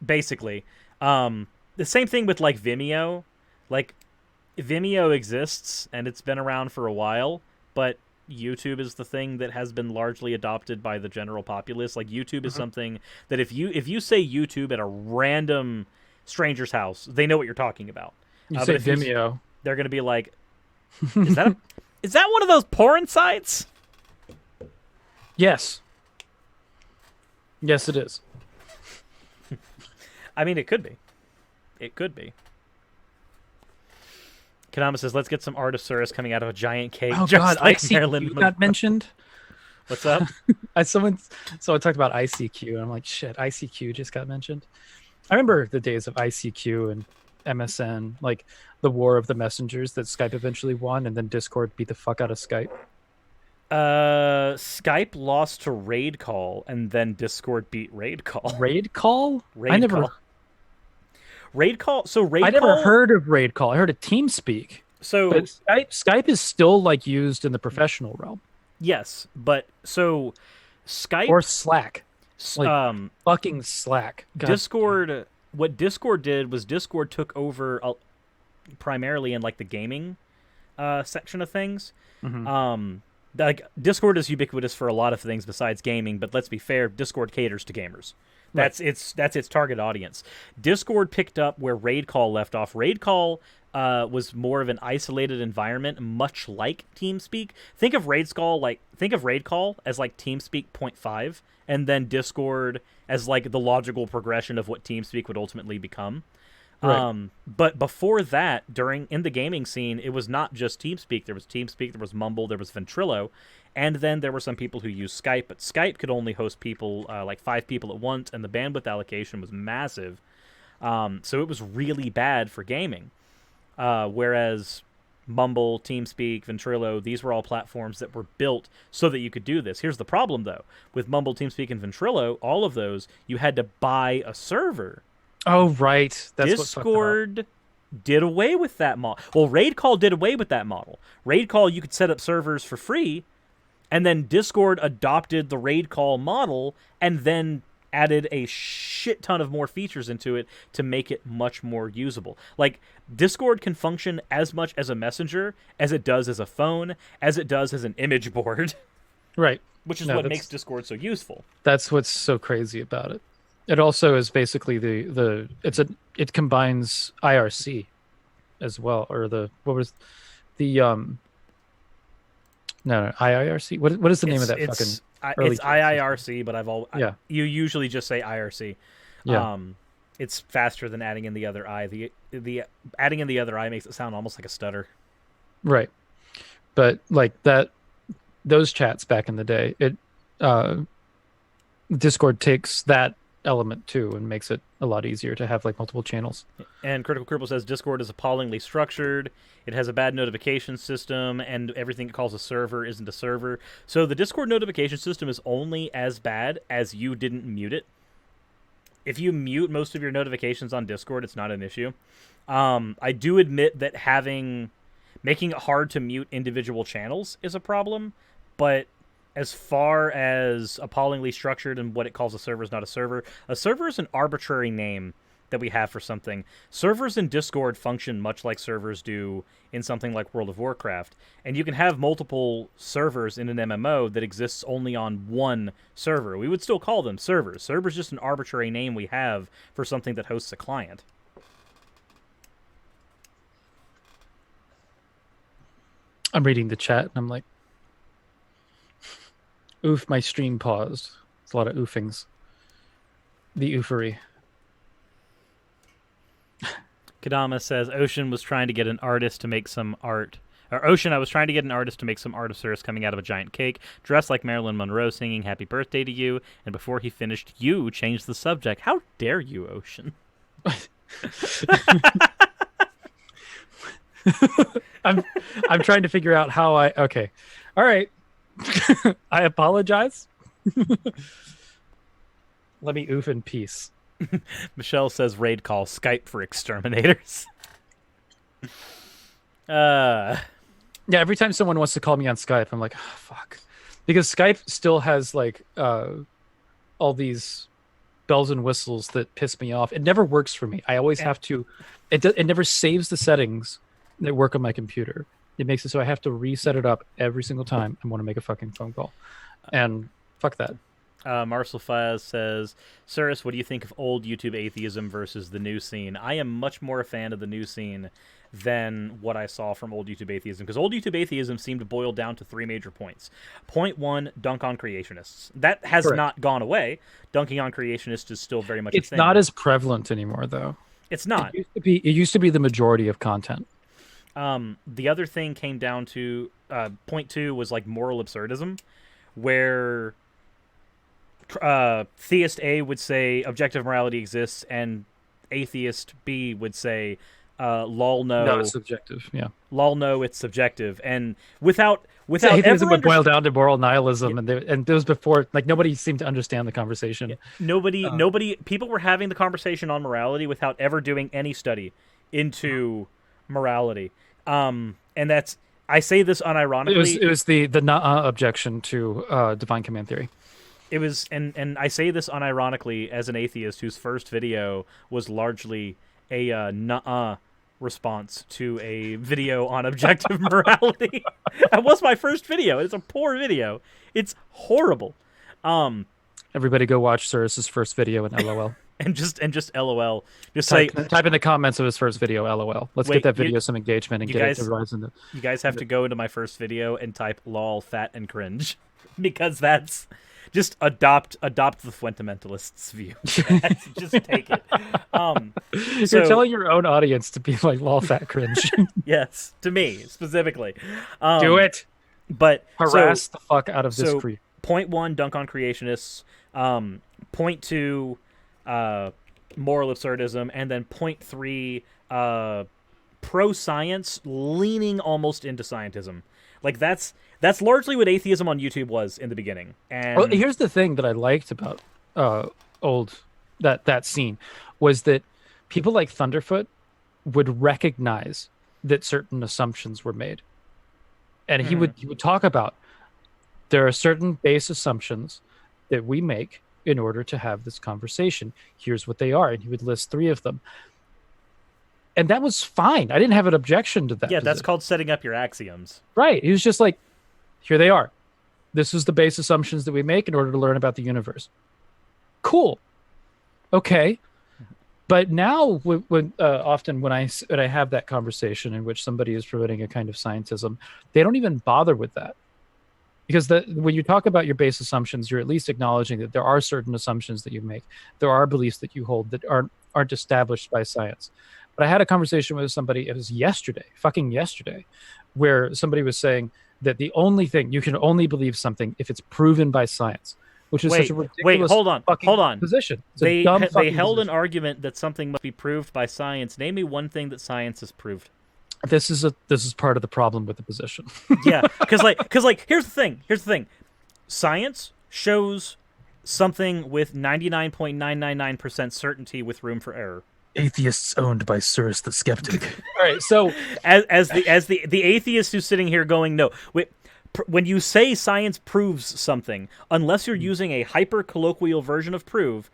basically. The same thing with like Vimeo. Like Vimeo exists and it's been around for a while, but YouTube is the thing that has been largely adopted by the general populace. Like YouTube is something that if you say YouTube at a random stranger's house, they know what you're talking about. You say Vimeo, they're going to be like, is that one of those porn sites? Yes. Yes, it is. I mean, it could be. It could be. Kanama says, let's get some Artosaurus coming out of a giant cake. Oh, just God, like ICQ Marilyn got mentioned. What's up? Someone talked about ICQ, and I'm like, shit, ICQ just got mentioned. I remember the days of ICQ and MSN, like the war of the messengers that Skype eventually won, and then Discord beat the fuck out of Skype. Skype lost to Raid Call, and then Discord beat Raid Call. Raid Call? Raid Call. Raid Call. I never heard of Raid Call. I heard of TeamSpeak. So but Skype is still like used in the professional realm. Yes, but so Skype or Slack, like fucking Slack. God. Discord. What Discord did was Discord took over primarily in like the gaming section of things. Mm-hmm. Like Discord is ubiquitous for a lot of things besides gaming, but let's be fair, Discord caters to gamers. That's its target audience. Discord picked up where Raid Call left off. Raid Call was more of an isolated environment, much like TeamSpeak. Think of Raid Call as like TeamSpeak 0.5, and then Discord as like the logical progression of what TeamSpeak would ultimately become. Right. But before that, in the gaming scene, it was not just TeamSpeak. There was TeamSpeak, there was Mumble, there was Ventrilo, and then there were some people who used Skype. But Skype could only host people, like 5 people at once, and the bandwidth allocation was massive. So it was really bad for gaming. Whereas Mumble, TeamSpeak, Ventrilo, these were all platforms that were built so that you could do this. Here's the problem, though. With Mumble, TeamSpeak, and Ventrilo, all of those, you had to buy a server. Oh, right. That's Discord did away with that model. Well, Raid Call did away with that model. Raid Call, you could set up servers for free, and then Discord adopted the Raid Call model and then added a shit ton of more features into it to make it much more usable. Like, Discord can function as much as a messenger as it does as a phone, as it does as an image board. Right. Which is what makes Discord so useful. That's what's so crazy about it. It also is basically it combines IRC as well, or IIRC. What is the name of that fucking early? It's IIRC, but you usually just say IRC. Yeah. It's faster than adding in the other I. The adding in the other I makes it sound almost like a stutter. Right. But like those chats back in the day, Discord takes that element too and makes it a lot easier to have like multiple channels. And Critical Cripple says Discord is appallingly structured. It has a bad notification system, and everything it calls a server isn't a server. So the Discord notification system is only as bad as you didn't mute it. If you mute most of your notifications on Discord, it's not an issue. I do admit that making it hard to mute individual channels is a problem, but as far as appallingly structured and what it calls a server is not a server is an arbitrary name that we have for something. Servers in Discord function much like servers do in something like World of Warcraft. And you can have multiple servers in an MMO that exists only on one server. We would still call them servers. Server's just an arbitrary name we have for something that hosts a client. I'm reading the chat and I'm like, oof, my stream paused. It's a lot of oofings. The oofery. Kadama says, Ocean was trying to get an artist to make some art. Or Ocean, I was trying to get an artist to make some art of Cirrus coming out of a giant cake, dressed like Marilyn Monroe singing happy birthday to you, and before he finished, you changed the subject. How dare you, Ocean? I'm trying to figure out how okay. All right. I apologize. Let me oof in peace. Michelle says Raid Call Skype for exterminators. Yeah, every time someone wants to call me on Skype, I'm like, oh, fuck. Because Skype still has like all these bells and whistles that piss me off. It never works for me. I always have to it never saves the settings that work on my computer. It makes it so I have to reset it up every single time I want to make a fucking phone call. And fuck that. Marcel Faz says, Cirrus, what do you think of old YouTube atheism versus the new scene? I am much more a fan of the new scene than what I saw from old YouTube atheism, because old YouTube atheism seemed to boil down to three major points. Point one, dunk on creationists. That has not gone away. Dunking on creationists is still very much a thing. It's not as prevalent anymore, though. It's not. It used to be the majority of content. The other thing came down to point two was like moral absurdism, where theist A would say objective morality exists, and atheist B would say lol no it's subjective. Yeah, lol no it's subjective. And without atheism would boil down to moral nihilism. Yeah. and there was before, like, nobody seemed to understand the conversation. Yeah. Nobody people were having the conversation on morality without ever doing any study into morality. And that's, I say this unironically. It was the objection to divine command theory. It was, and I say this unironically as an atheist whose first video was largely a response to a video on objective morality. That was my first video. It's a poor video. It's horrible. Everybody go watch Cirrus's first video in LOL. and just LOL. Just type in the comments of his first video LOL. Let's get that video some engagement and get it to rise in the. You guys have to go into my first video and type lol fat and cringe, because that's just adopt the fundamentalist's view. Just take it. You're telling your own audience to be like lol fat cringe. Yes, to me specifically. Do it. But harass the fuck out of this creep. Point one, dunk on creationists. Point two, moral absurdism, and then point three, pro-science leaning almost into scientism. Like that's largely what atheism on YouTube was in the beginning. And well, here's the thing that I liked about that scene was that people like Thunderfoot would recognize that certain assumptions were made. And he would talk about, there are certain base assumptions that we make in order to have this conversation. Here's what they are. And he would list 3 of them. And that was fine. I didn't have an objection to that. Yeah, that's called setting up your axioms. Right. He was just like, here they are. This is the base assumptions that we make in order to learn about the universe. Cool. Okay. But now, often when I have that conversation in which somebody is promoting a kind of scientism, they don't even bother with that. Because when you talk about your base assumptions, you're at least acknowledging that there are certain assumptions that you make. There are beliefs that you hold that aren't established by science. But I had a conversation with somebody, it was fucking yesterday, where somebody was saying that the only thing, you can only believe something if it's proven by science. Which is such a ridiculous hold on. position. They held an argument that something must be proved by science. Name me one thing that science has proved. This is part of the problem with the position. Yeah, because here's the thing. Science shows something with 99.999% certainty with room for error. Atheists owned by Cyrus the Skeptic. All right, so as the atheist who's sitting here going, no, wait. When you say science proves something, unless you're using a hyper-colloquial version of prove,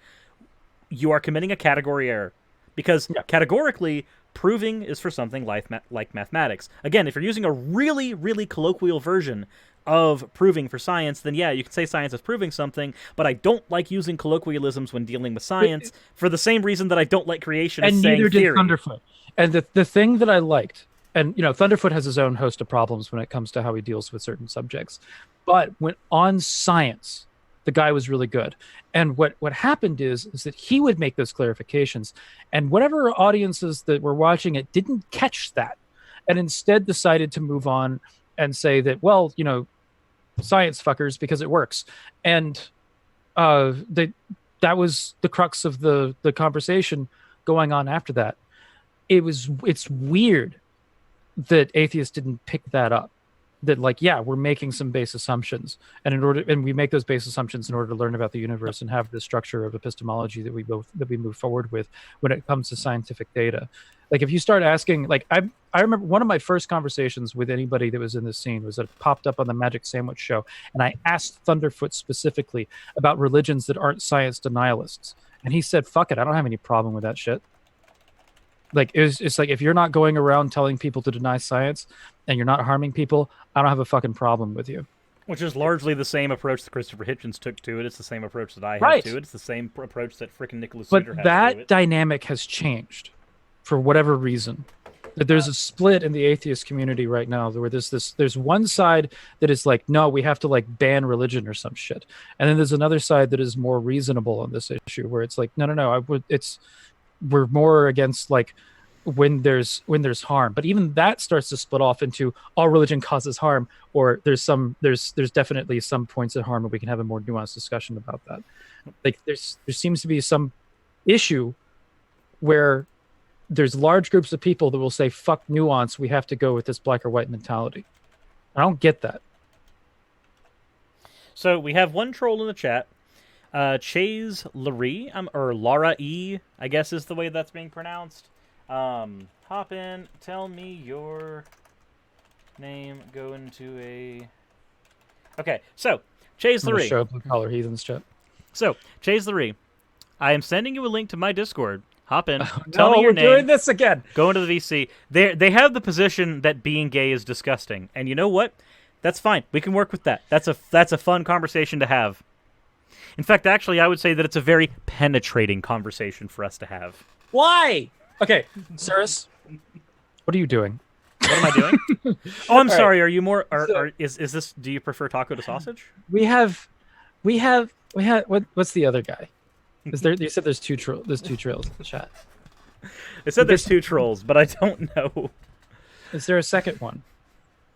you are committing a category error. Because categorically, proving is for something like mathematics. Again, if you're using a really, really colloquial version of proving for science, then yeah, you can say science is proving something, but I don't like using colloquialisms when dealing with science for the same reason that I don't like creationists saying theory. And neither did Thunderfoot. And the thing that I liked, and Thunderfoot has his own host of problems when it comes to how he deals with certain subjects, but when on science, the guy was really good. And what happened is that he would make those clarifications, and whatever audiences that were watching it didn't catch that, and instead decided to move on and say that, well, science fuckers, because it works. And that was the crux of the conversation going on after that. It's weird that atheists didn't pick that up. That we're making some base assumptions, and we make those base assumptions in order to learn about the universe and have the structure of epistemology that we move forward with when it comes to scientific data. Like if you start asking, I remember one of my first conversations with anybody that was in this scene was that it popped up on the Magic Sandwich Show, and I asked Thunderfoot specifically about religions that aren't science denialists, and he said, "Fuck it, I don't have any problem with that shit." It's like, if you're not going around telling people to deny science and you're not harming people, I don't have a fucking problem with you. Which is largely the same approach that Christopher Hitchens took to it. It's the same approach that I have to it. It's the same approach that frickin' Nicholas Suter has to it. But that dynamic has changed for whatever reason. There's a split in the atheist community right now where there's one side that is like, no, we have to ban religion or some shit. And then there's another side that is more reasonable on this issue where it's like, no, we're more against when there's harm. But even that starts to split off into all religion causes harm, or there's definitely some points of harm, and we can have a more nuanced discussion about that. There seems to be some issue where there's large groups of people that will say, fuck nuance, we have to go with this black or white mentality. I don't get that. So we have one troll in the chat. Chase Larry, or Laura E, I guess is the way that's being pronounced. Hop in, tell me your name, go into a... Okay, so, Chase Larry. Show Blue Collar Heathens chat. So, Chase Larry, I am sending you a link to my Discord. Hop in, tell me your name. We're doing this again. Go into the VC. They have the position that being gay is disgusting. And you know what? That's fine. We can work with that. That's a fun conversation to have. In fact, actually, I would say that it's a very penetrating conversation for us to have. Why? Okay, Cyrus, what are you doing? What am I doing? Oh, I'm sorry. Right. Are you more? Is this? Do you prefer taco to sausage? We have. What's the other guy? Is there? You said there's two trolls in the chat. I said there's 2 trolls, but I don't know. Is there a second one?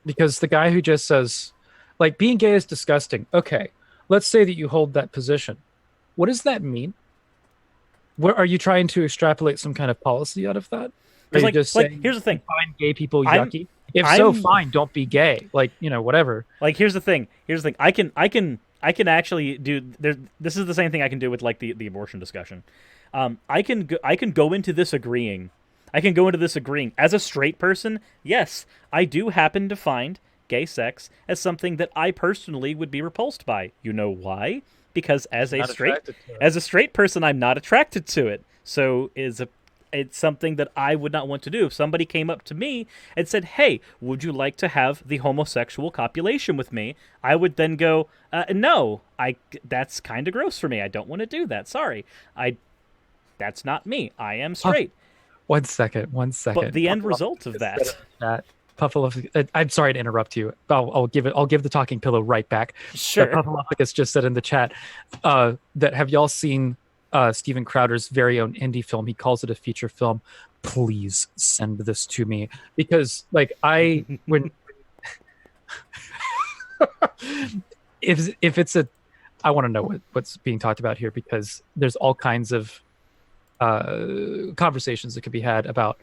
Because the guy who just says, being gay is disgusting. Okay. Let's say that you hold that position. What does that mean? What are you trying to extrapolate some kind of policy out of that? Are you just saying, here's the thing. Find gay people yucky? Fine, don't be gay. Whatever. Here's the thing. I can actually do this is the same thing I can do with the abortion discussion. I can go into this agreeing. I can go into this agreeing. As a straight person, yes, I do happen to find gay sex as something that I personally would be repulsed by. You know why? Because as a straight person, I'm not attracted to it. So it's something that I would not want to do. If somebody came up to me and said, "Hey, would you like to have the homosexual copulation with me?" I would then go, "No, that's kind of gross for me. I don't want to do that. Sorry, that's not me. I am straight." 1 second. But the end result of that. I'm sorry to interrupt you. I'll give the talking pillow right back. Sure. Puffalopicus just said in the chat that have y'all seen Steven Crowder's very own indie film? He calls it a feature film. Please send this to me, because like when if it's I want to know what's being talked about here, because there's all kinds of conversations that could be had about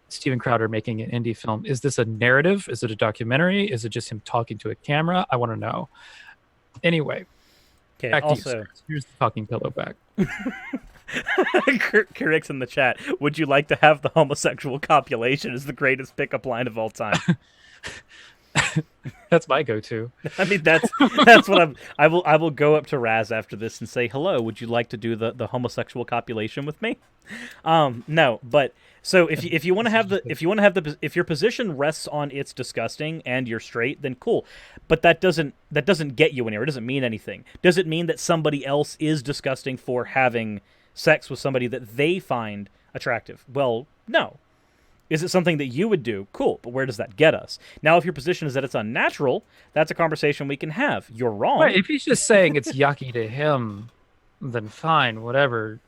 Steven Crowder making an indie film. Is this a narrative? Is it a documentary? Is it just him talking to a camera? I want to know. Anyway, okay. Back Also, to you, here's the talking pillow back. Kirik's in the chat. Would you like to have the homosexual copulation? Is the greatest pickup line of all time. That's my go-to. I mean, that's what I will go up to Raz after this and say, "Hello, would you like to do the homosexual copulation with me?" No, but so if you want to have if your position rests on it's disgusting and you're straight, then cool. But that doesn't get you anywhere. It doesn't mean anything. Does it mean that somebody else is disgusting for having sex with somebody that they find attractive? Well, no. Is it something that you would do? Cool, but where does that get us? Now, if your position is that it's unnatural, that's a conversation we can have. You're wrong. Right, if he's just saying it's yucky to him, then fine, whatever.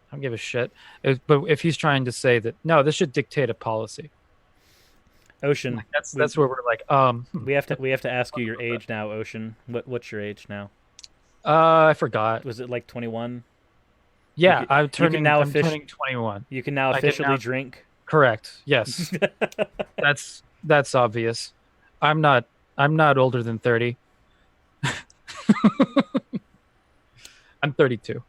I don't give a shit. But if he's trying to say that, no, this should dictate a policy. Ocean. Like, that's where we're like, We have to ask you your age now, Ocean. What's your age now? I forgot. Was it like 21? Yeah, I'm turning 21. You can now officially drink. Correct. Yes. That's obvious. I'm not older than 30. I'm 32.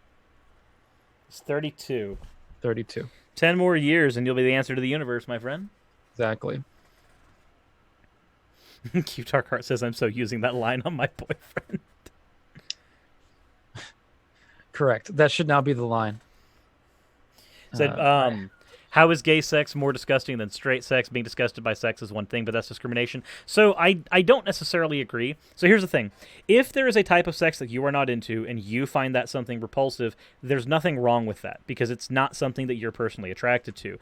It's 32. 32. 10 more years and you'll be the answer to the universe, my friend. Exactly. Q Darkheart says I'm so using that line on my boyfriend. Correct. That should now be the line. Said, how is gay sex more disgusting than straight sex? Being disgusted by sex is one thing, but that's discrimination. So I don't necessarily agree. So here's the thing. If there is a type of sex that you are not into and you find that something repulsive, there's nothing wrong with that because it's not something that you're personally attracted to.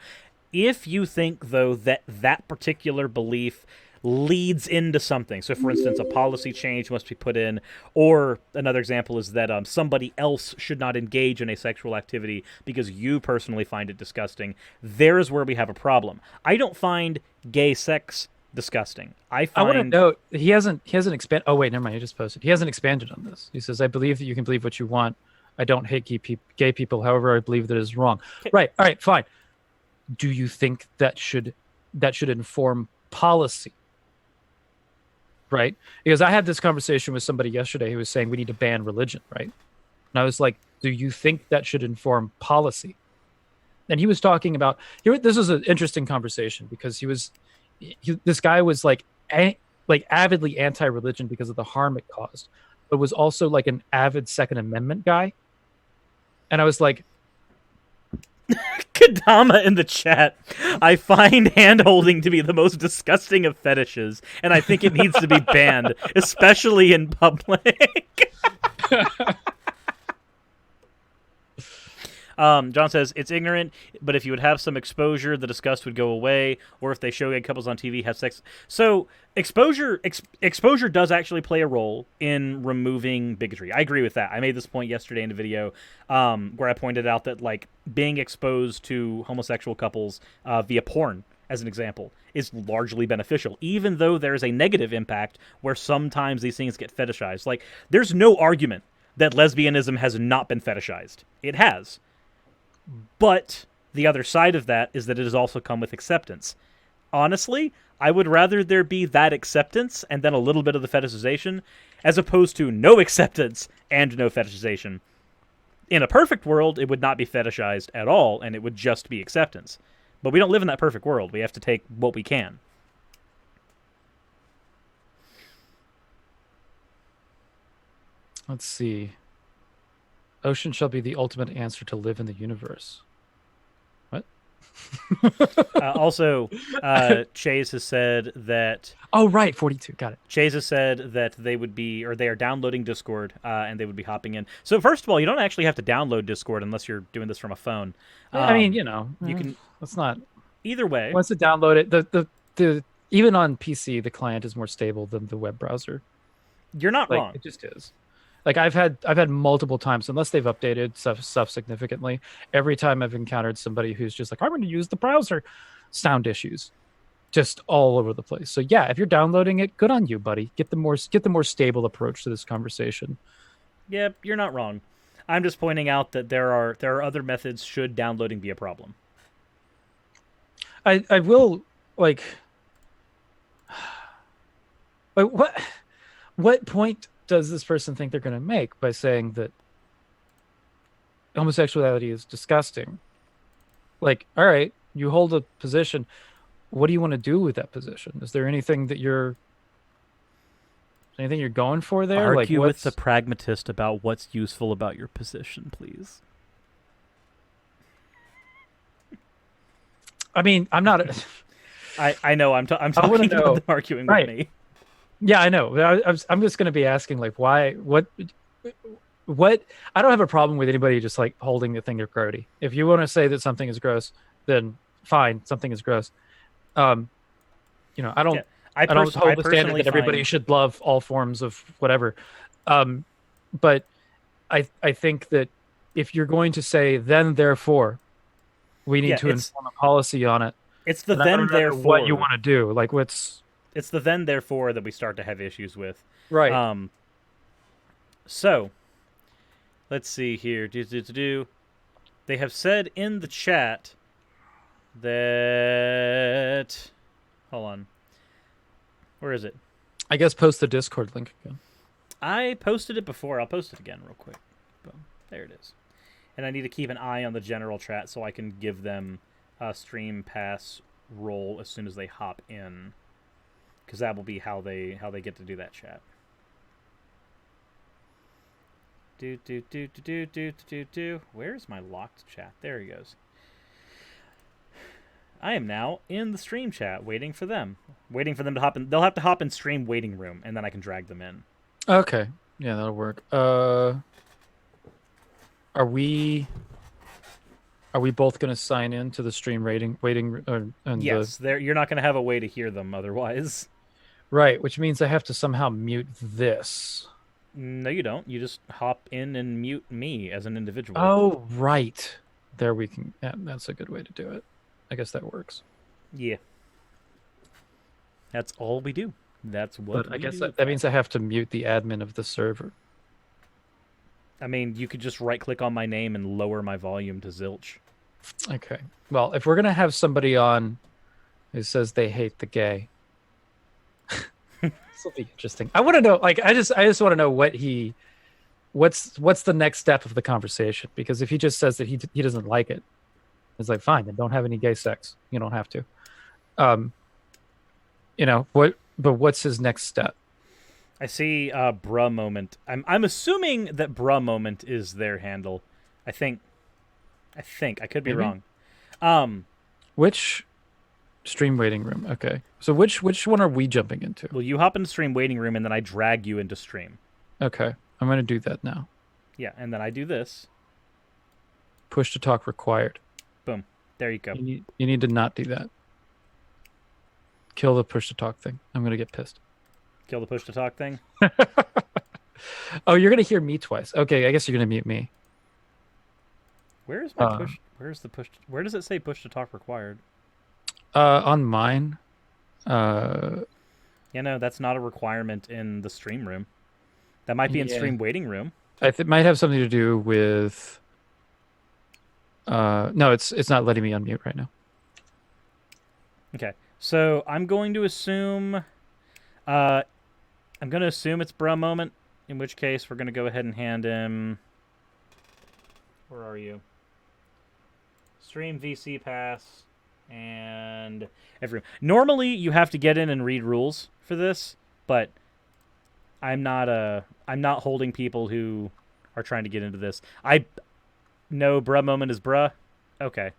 If you think, though, that particular belief leads into something. So, for instance, a policy change must be put in, or another example is that somebody else should not engage in a sexual activity because you personally find it disgusting. There is where we have a problem. I don't find gay sex disgusting. I want to note he hasn't expanded. Oh wait, never mind. He just posted. He hasn't expanded on this. He says, "I believe that you can believe what you want. I don't hate gay people. However, I believe that is wrong." Okay. Right. All right. Fine. Do you think that should inform policy? Right? Because I had this conversation with somebody yesterday who was saying we need to ban religion, right? And I was like, do you think that should inform policy? And he was talking about this was an interesting conversation because this guy was like avidly anti-religion because of the harm it caused, but was also like an avid Second Amendment guy. And I was like, Kadama in the chat. I find hand-holding to be the most disgusting of fetishes, and I think it needs to be banned, especially in public. John says, it's ignorant, but if you would have some exposure, the disgust would go away, or if they show gay couples on TV have sex. So exposure does actually play a role in removing bigotry. I agree with that. I made this point yesterday in a video where I pointed out that like being exposed to homosexual couples via porn, as an example, is largely beneficial, even though there's a negative impact where sometimes these things get fetishized. Like, there's no argument that lesbianism has not been fetishized. It has. But the other side of that is that it has also come with acceptance. Honestly, I would rather there be that acceptance and then a little bit of the fetishization as opposed to no acceptance and no fetishization. In a perfect world, it would not be fetishized at all, and it would just be acceptance. But we don't live in that perfect world. We have to take what we can. Let's see. Ocean shall be the ultimate answer to live in the universe. What? Also, Chase has said that... Oh, right, 42. Got it. Chase has said that they would be, or they are downloading Discord, and they would be hopping in. So first of all, you don't actually have to download Discord unless you're doing this from a phone. I mean, you know, you can. It's not. Either way, Once you download it, the even on PC, the client is more stable than the web browser. You're not Like, wrong. It just is. Like I've had multiple times, unless they've updated stuff significantly. Every time I've encountered somebody who's just like, I'm going to use the browser, sound issues, just all over the place. So yeah, if you're downloading it, good on you, buddy. Get the more stable approach to this conversation. Yep, you're not wrong. I'm just pointing out that there are other methods should downloading be a problem. I will like what point does this person think they're going to make by saying that homosexuality is disgusting? Like, all right, you hold a position. What do you want to do with that position? Is there anything you're going for there? Argue like, with the pragmatist about what's useful about your position, please. I mean, I'm not. I know. I'm talking about them arguing with me. Yeah, I know. I'm just going to be asking, like, why? What? I don't have a problem with anybody just like holding the thing they're grody. If you want to say that something is gross, then fine, something is gross. I don't. Yeah, I don't hold the standard that everybody should love all forms of whatever. But I think that if you're going to say then therefore, we need to inform a policy on it. It's the then therefore what you want to do. Like what's. It's the then therefore that we start to have issues with. Right. So, let's see here. They have said in the chat that... Hold on. Where is it? I guess post the Discord link again. I posted it before. I'll post it again real quick. Boom. There it is. And I need to keep an eye on the general chat so I can give them a stream pass role as soon as they hop in. Because that will be how they get to do that chat. Where's my locked chat? There he goes. I am now in the stream chat, waiting for them to hop in. They'll have to hop in stream waiting room, and then I can drag them in. Okay, yeah, that'll work. Are we both going to sign in to the stream waiting? Yes, you're not going to have a way to hear them otherwise. Right, which means I have to somehow mute this. No, you don't. You just hop in and mute me as an individual. Oh, right. There we can... Yeah, that's a good way to do it. I guess that works. Yeah. That's all we do. That's what But I guess that means I have to mute the admin of the server. I mean, you could just right-click on my name and lower my volume to zilch. Okay. Well, if we're going to have somebody on who says they hate the gay... This will be interesting. I want to know, like, I just want to know what's the next step of the conversation? Because if he just says that he doesn't like it, it's like, fine, then don't have any gay sex. You don't have to. But what's his next step? I see bruh moment. I'm assuming that bruh moment is their handle. I think I could be wrong. Which stream waiting room? Okay. So which one are we jumping into? Well, you hop into stream waiting room and then I drag you into stream. Okay. I'm going to do that now. Yeah, and then I do this. Push to talk required. Boom. There you go. You need to not do that. Kill the push to talk thing. I'm going to get pissed. Kill the push to talk thing? Oh, you're going to hear me twice. Okay, I guess you're going to mute me. Where is my push? Where's the push? Where does it say push to talk required? On mine. That's not a requirement in the stream room. That might be in stream waiting room. It might have something to do with... no, it's not letting me unmute right now. Okay, so I'm going to assume... it's bruh moment, in which case we're going to go ahead and hand him... Where are you? Stream VC pass and every. Normally you have to get in and read rules for this, but I'm not holding people who are trying to get into this. No, bruh moment is bruh. Okay.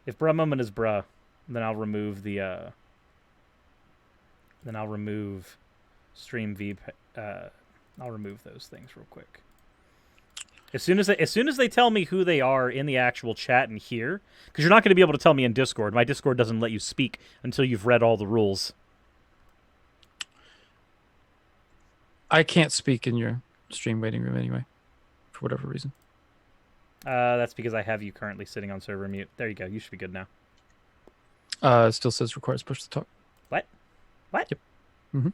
If bruh moment is bruh, then I'll remove the then I'll remove stream V. I'll remove those things real quick. As soon as they tell me who they are in the actual chat and here, because you're not going to be able to tell me in Discord. My Discord doesn't let you speak until you've read all the rules. I can't speak in your stream waiting room anyway, for whatever reason. That's because I have you currently sitting on server mute. There you go. You should be good now. It still says requires push to talk. What? Yep. Mm-hmm.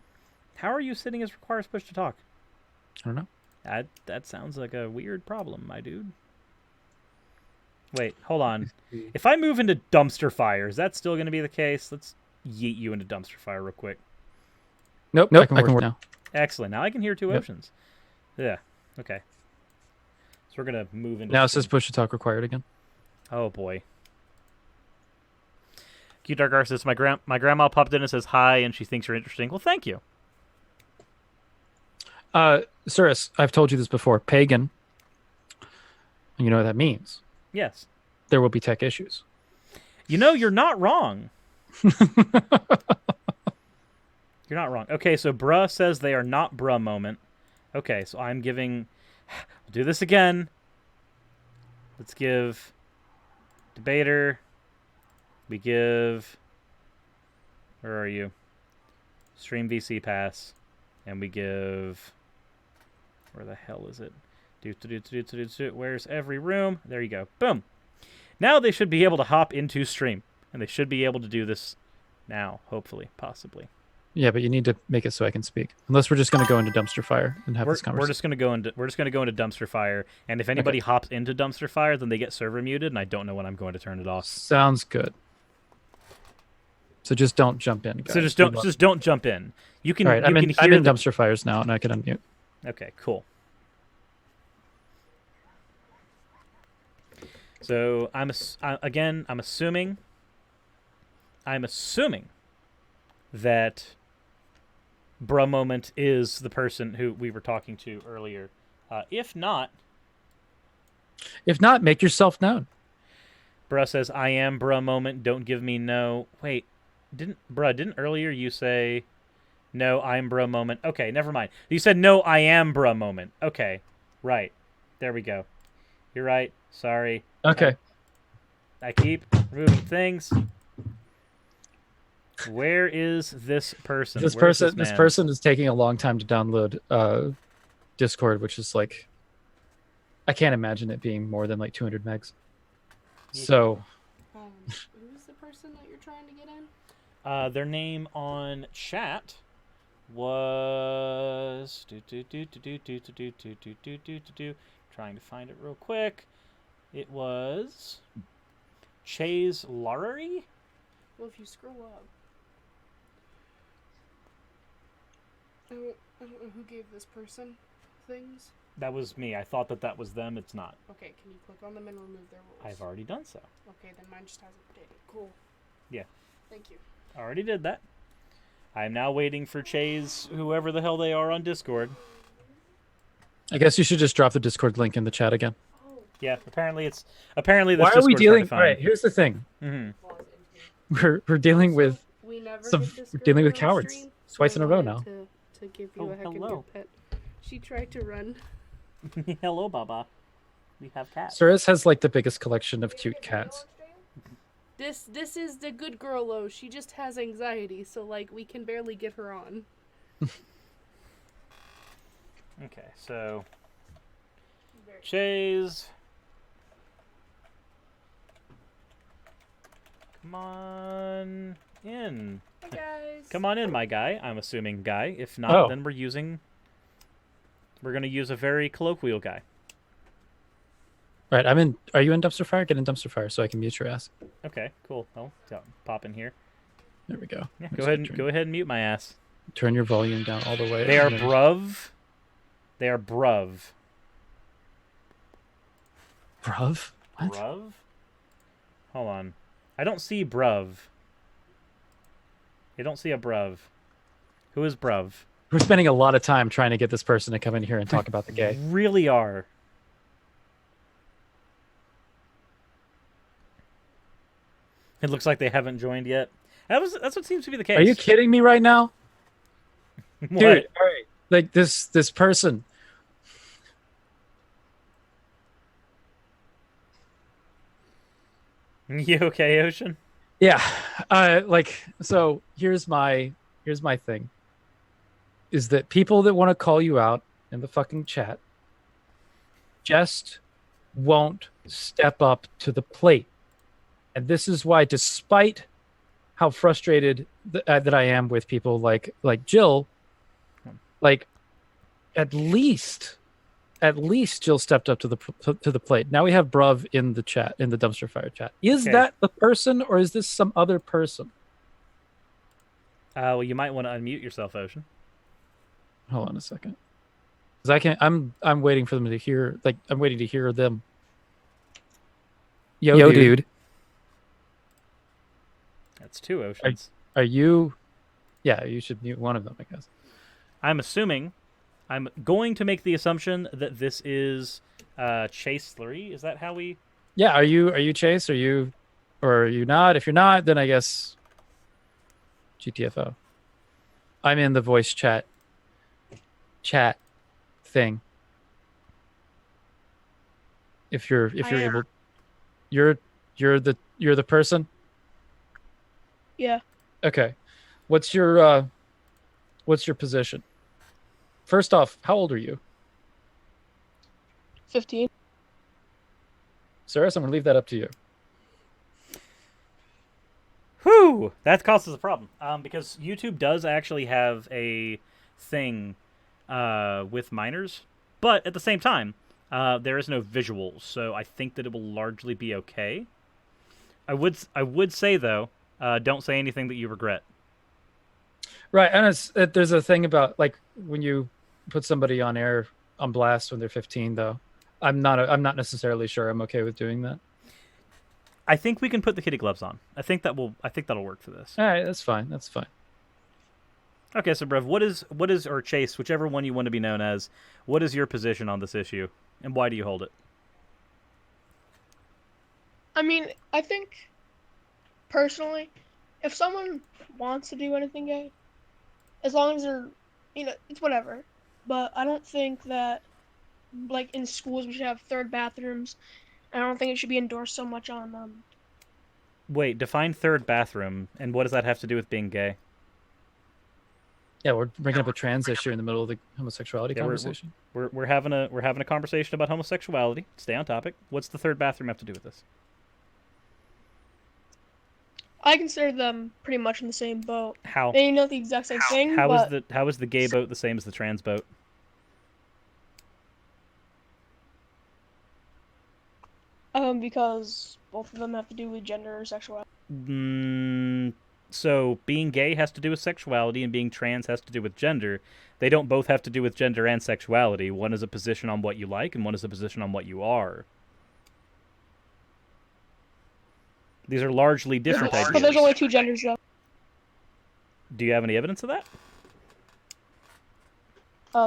How are you sitting as requires push to talk? I don't know. That sounds like a weird problem, my dude. Wait, hold on. If I move into dumpster fire, is that still going to be the case? Let's yeet you into dumpster fire real quick. Nope, I can work now. Excellent. Now I can hear two oceans. Yeah. Okay. So we're going to move into... Now it says push to talk required again. Oh, boy. Cute Dark Arse says, my grandma popped in and says hi, and she thinks you're interesting. Well, thank you. Cirrus, I've told you this before. Pagan. You know what that means. Yes. There will be tech issues. You know, you're not wrong. You're not wrong. Okay, so bruh says they are not bruh moment. Okay, so I'm giving... We'll do this again. Let's give debater. We give... Where are you? Stream VC pass. And we give... Where the hell is it? Where's every room? There you go. Boom. Now they should be able to hop into stream. And they should be able to do this now, hopefully, possibly. Yeah, but you need to make it so I can speak. Unless we're just going to go into dumpster fire and have this conversation. We're just going to go into dumpster fire, and if anybody hops into dumpster fire, then they get server muted, and I don't know when I'm going to turn it off. Sounds good. So just don't jump in, guys. So just don't jump in. You can. All right, I'm in dumpster fires now, and I can unmute. Okay, cool. So I'm assuming that bruh moment is the person who we were talking to earlier. If not, make yourself known. Bruh says, I am bruh moment. Don't give me no. Wait, didn't earlier you say, no, I'm bruh moment? Okay, never mind. You said, no, I am bruh moment. Okay, right. There we go. You're right. Sorry. Okay. I keep removing things. Where is this person? This person is taking a long time to download Discord, which is like, I can't imagine it being more than like 200 megs. So, who's the person that you're trying to get in? Their name on chat was trying to find it real quick. It was Chase Larry. Well, if you scroll up. I don't know who gave this person things. That was me. I thought that was them. It's not. Okay, can you click on them and remove their rules? I've already done so. Okay, then mine just hasn't updated. Cool. Yeah. Thank you. Already did that. I'm now waiting for Chase, whoever the hell they are on Discord. I guess you should just drop the Discord link in the chat again. Yeah, apparently this Why are we dealing? All right, here's the thing. Mm-hmm. We're dealing with we're dealing with cowards twice in a row now. To give you a heckin' good pet. She tried to run. Hello, Baba. We have cats. Cirrus has like the biggest collection of cute cats. This is the good girl, though. She just has anxiety, so like we can barely get her on. Okay, so Chase. Come on in. Hi, guys. Come on in, my guy. I'm assuming guy. If not, then we're going to use a very colloquial guy. Right, I'm in. Are you in dumpster fire? Get in dumpster fire so I can mute your ass. Okay, cool. Well, pop in here. There we go. Yeah, go ahead and mute my ass. Turn your volume down all the way. They are bruv. They are bruv. Bruv? What? Bruv? Hold on. I don't see bruv. I don't see a bruv. Who is bruv? We're spending a lot of time trying to get this person to come in here and talk about the gay. Really are. It looks like they haven't joined yet. That's what seems to be the case. Are you kidding me right now? What? Dude, all right. Like this person. You okay, Ocean? Yeah. So here's my thing. Is that people that want to call you out in the fucking chat just won't step up to the plate. And this is why, despite how frustrated that I am with people like Jill, like at least Jill stepped up to the plate. Now we have Bruv in the chat, in the dumpster fire chat. Is that the person, or is this some other person? Well, you might want to unmute yourself, Ocean. Hold on a second. Because I can't. I'm waiting for them to hear. Like I'm waiting to hear them. Yo, dude. That's two Oceans. Are you? Yeah, you should mute one of them, I guess. I'm going to make the assumption that this is Chase Slurry. Is that how we? Yeah. Are you Chase? Or are you not? If you're not, then I guess GTFO. I'm in the voice chat thing. If you're able, you're the person. Yeah. Okay. What's your position? First off, how old are you? 15. Sarah, I'm gonna leave that up to you. Whew! That causes a problem. Because YouTube does actually have a thing with minors, but at the same time, there is no visuals, so I think that it will largely be okay. I would say though, don't say anything that you regret. Right, and there's a thing about like when you put somebody on air on blast when they're 15, though. I'm not necessarily sure I'm okay with doing that. I think we can put the kitty gloves on. I think that'll work for this. All right, that's fine. Okay, so Brev, what is or Chase, whichever one you want to be known as, what is your position on this issue, and why do you hold it? I mean, I think personally, if someone wants to do anything gay, as long as they're, it's whatever. But I don't think that, like, in schools we should have third bathrooms. I don't think it should be endorsed so much on Wait, define third bathroom, and what does that have to do with being gay? Yeah, we're bringing up a trans issue in the middle of the homosexuality conversation. We're having a conversation about homosexuality. Stay on topic. What's the third bathroom have to do with this? I consider them pretty much in the same boat. How? They know the exact same thing. How is the gay boat the same as the trans boat? Because both of them have to do with gender or sexuality. So being gay has to do with sexuality, and being trans has to do with gender. They don't both have to do with gender and sexuality. One is a position on what you like, and one is a position on what you are. These are largely different ideas. But there's only two genders, though. Do you have any evidence of that?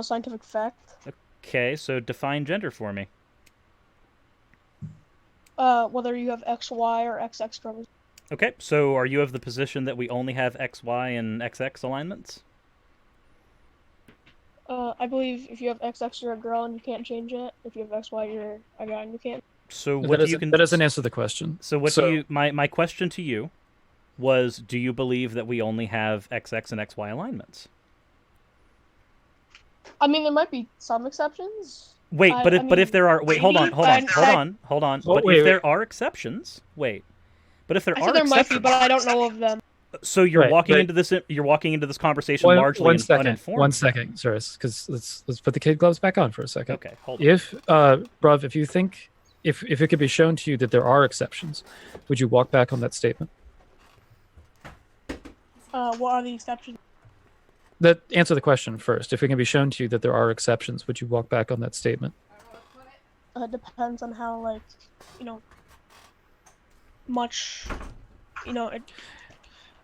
Scientific fact. Okay, so define gender for me. Whether you have XY or XX chromosomes. Okay, so are you of the position that we only have XY and XX alignments? I believe if you have XX, you're a girl and you can't change it. If you have XY, you're a guy and you can't. So that doesn't answer the question. So my question to you was, do you believe that we only have XX and XY alignments? I mean, there might be some exceptions. Wait, but if there are, hold on. But if there are exceptions, but if there are there exceptions, might be, but I don't know of them. So you're walking into this conversation largely uninformed. 1 second, sir, because let's put the kid gloves back on for a second. Okay, hold on. If Bruv, if you think if it could be shown to you that there are exceptions, would you walk back on that statement? What are the exceptions? Answer the question first. If it can be shown to you that there are exceptions, would you walk back on that statement? depends on how, like, much, it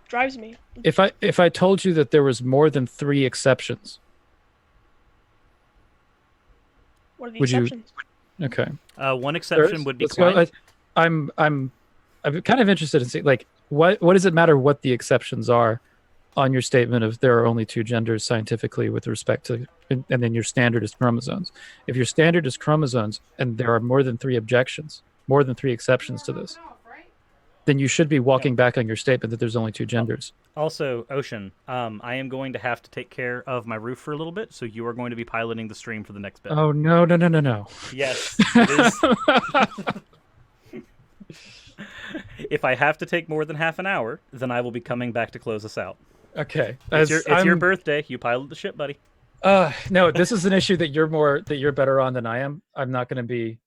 drives me. If I told you that there was more than 3 exceptions, What are the would you- exceptions? okay. One exception would be Let's go. client. I'm kind of interested in seeing, like, what does it matter what the exceptions are on your statement of there are only 2 genders scientifically with respect to, and then your standard is chromosomes. If your standard is chromosomes and there are more than 3 exceptions to this, then you should be walking back on your statement that there's only 2 genders. Also, Ocean, I am going to have to take care of my roof for a little bit, so you are going to be piloting the stream for the next bit. Oh, no. Yes, it is. If I have to take more than half an hour, then I will be coming back to close us out. Okay. It's your birthday. You pilot the ship, buddy. No, this is an issue that you're better on than I am. I'm not going to be.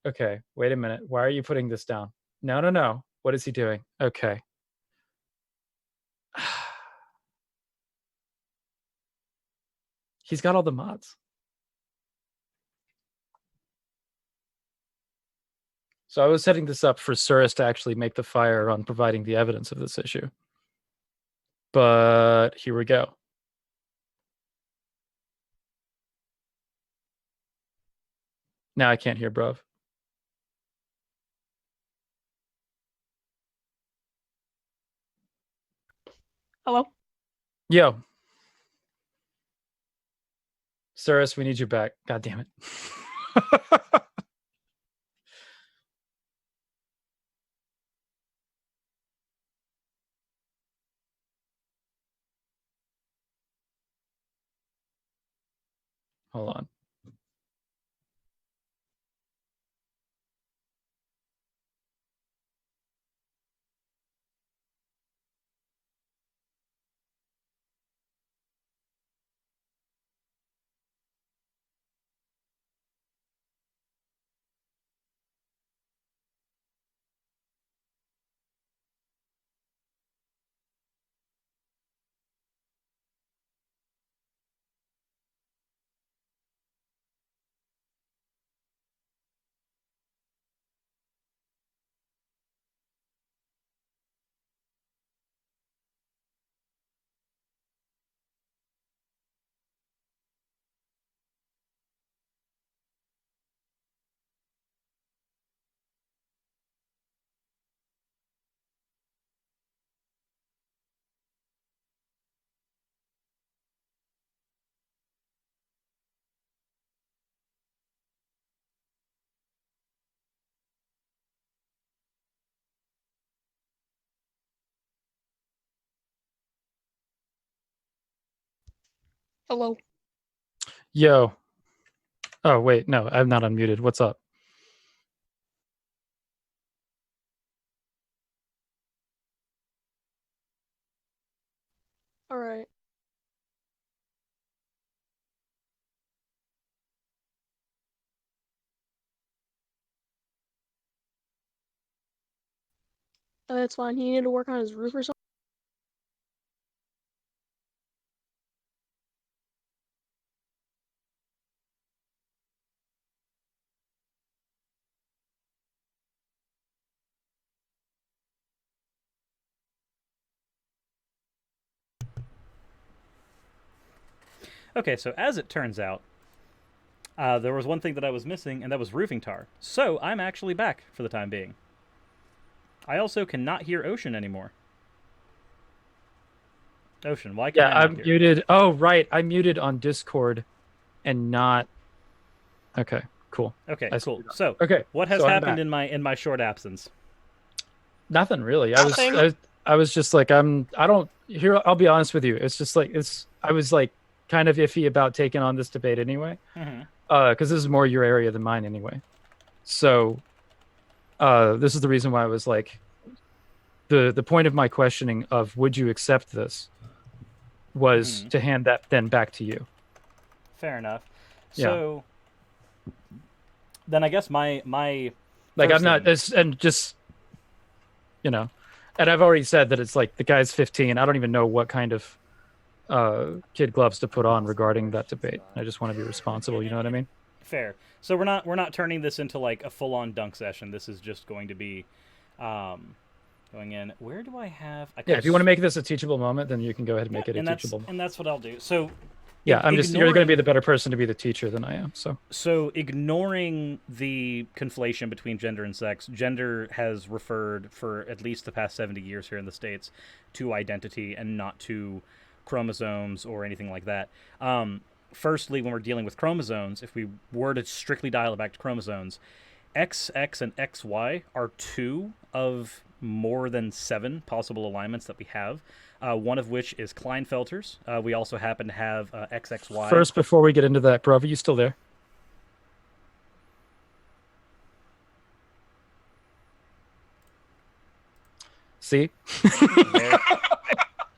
Okay, wait a minute. Why are you putting this down? No. What is he doing? Okay. He's got all the mods. So I was setting this up for Surus to actually make the fire on providing the evidence of this issue. But here we go. Now I can't hear bruv. Hello? Yo. Surus, we need you back. God damn it. Hold on. Hello? Yo. Oh, wait. No, I'm not unmuted. What's up? All right. That's fine. He needed to work on his roof or something. Okay, so as it turns out, there was one thing that I was missing, and that was roofing tar. So I'm actually back for the time being. I also cannot hear Ocean anymore. Ocean, why can't I I'm not hear? muted. Oh, right. I'm muted on Discord and not. Okay, cool. Okay, I cool. screwed up. So, Okay. what has so I'm happened back. in my short absence? Nothing really. Nothing. I was just like, I don't here. I'll be honest with you. It's just like, I was like kind of iffy about taking on this debate anyway. Mm-hmm. Because this is more your area than mine anyway. So, this is the reason why I was like, the point of my questioning of would you accept this was to hand that then back to you. Fair enough. Yeah. So then I guess my Like, first I'm not thing- this, and just, and I've already said that it's like the guy's 15. I don't even know what kind of kid gloves to put on regarding that debate. I just want to be responsible. You know what I mean? Fair. So we're not turning this into like a full-on dunk session. This is just going to be going in. Where do I have? Yeah, if you want to make this a teachable moment, then you can go ahead and make it a and teachable. And that's what I'll do. So yeah, you're going to be the better person to be the teacher than I am. So ignoring the conflation between gender and sex, gender has referred for at least the past 70 years here in the States to identity and not to chromosomes or anything like that. Firstly, when we're dealing with chromosomes, if we were to strictly dial it back to chromosomes, XX and XY are 2 of more than 7 possible alignments that we have. One of which is Klinefelter's. We also happen to have XXY. First, before we get into that, Bravo, you still there? See?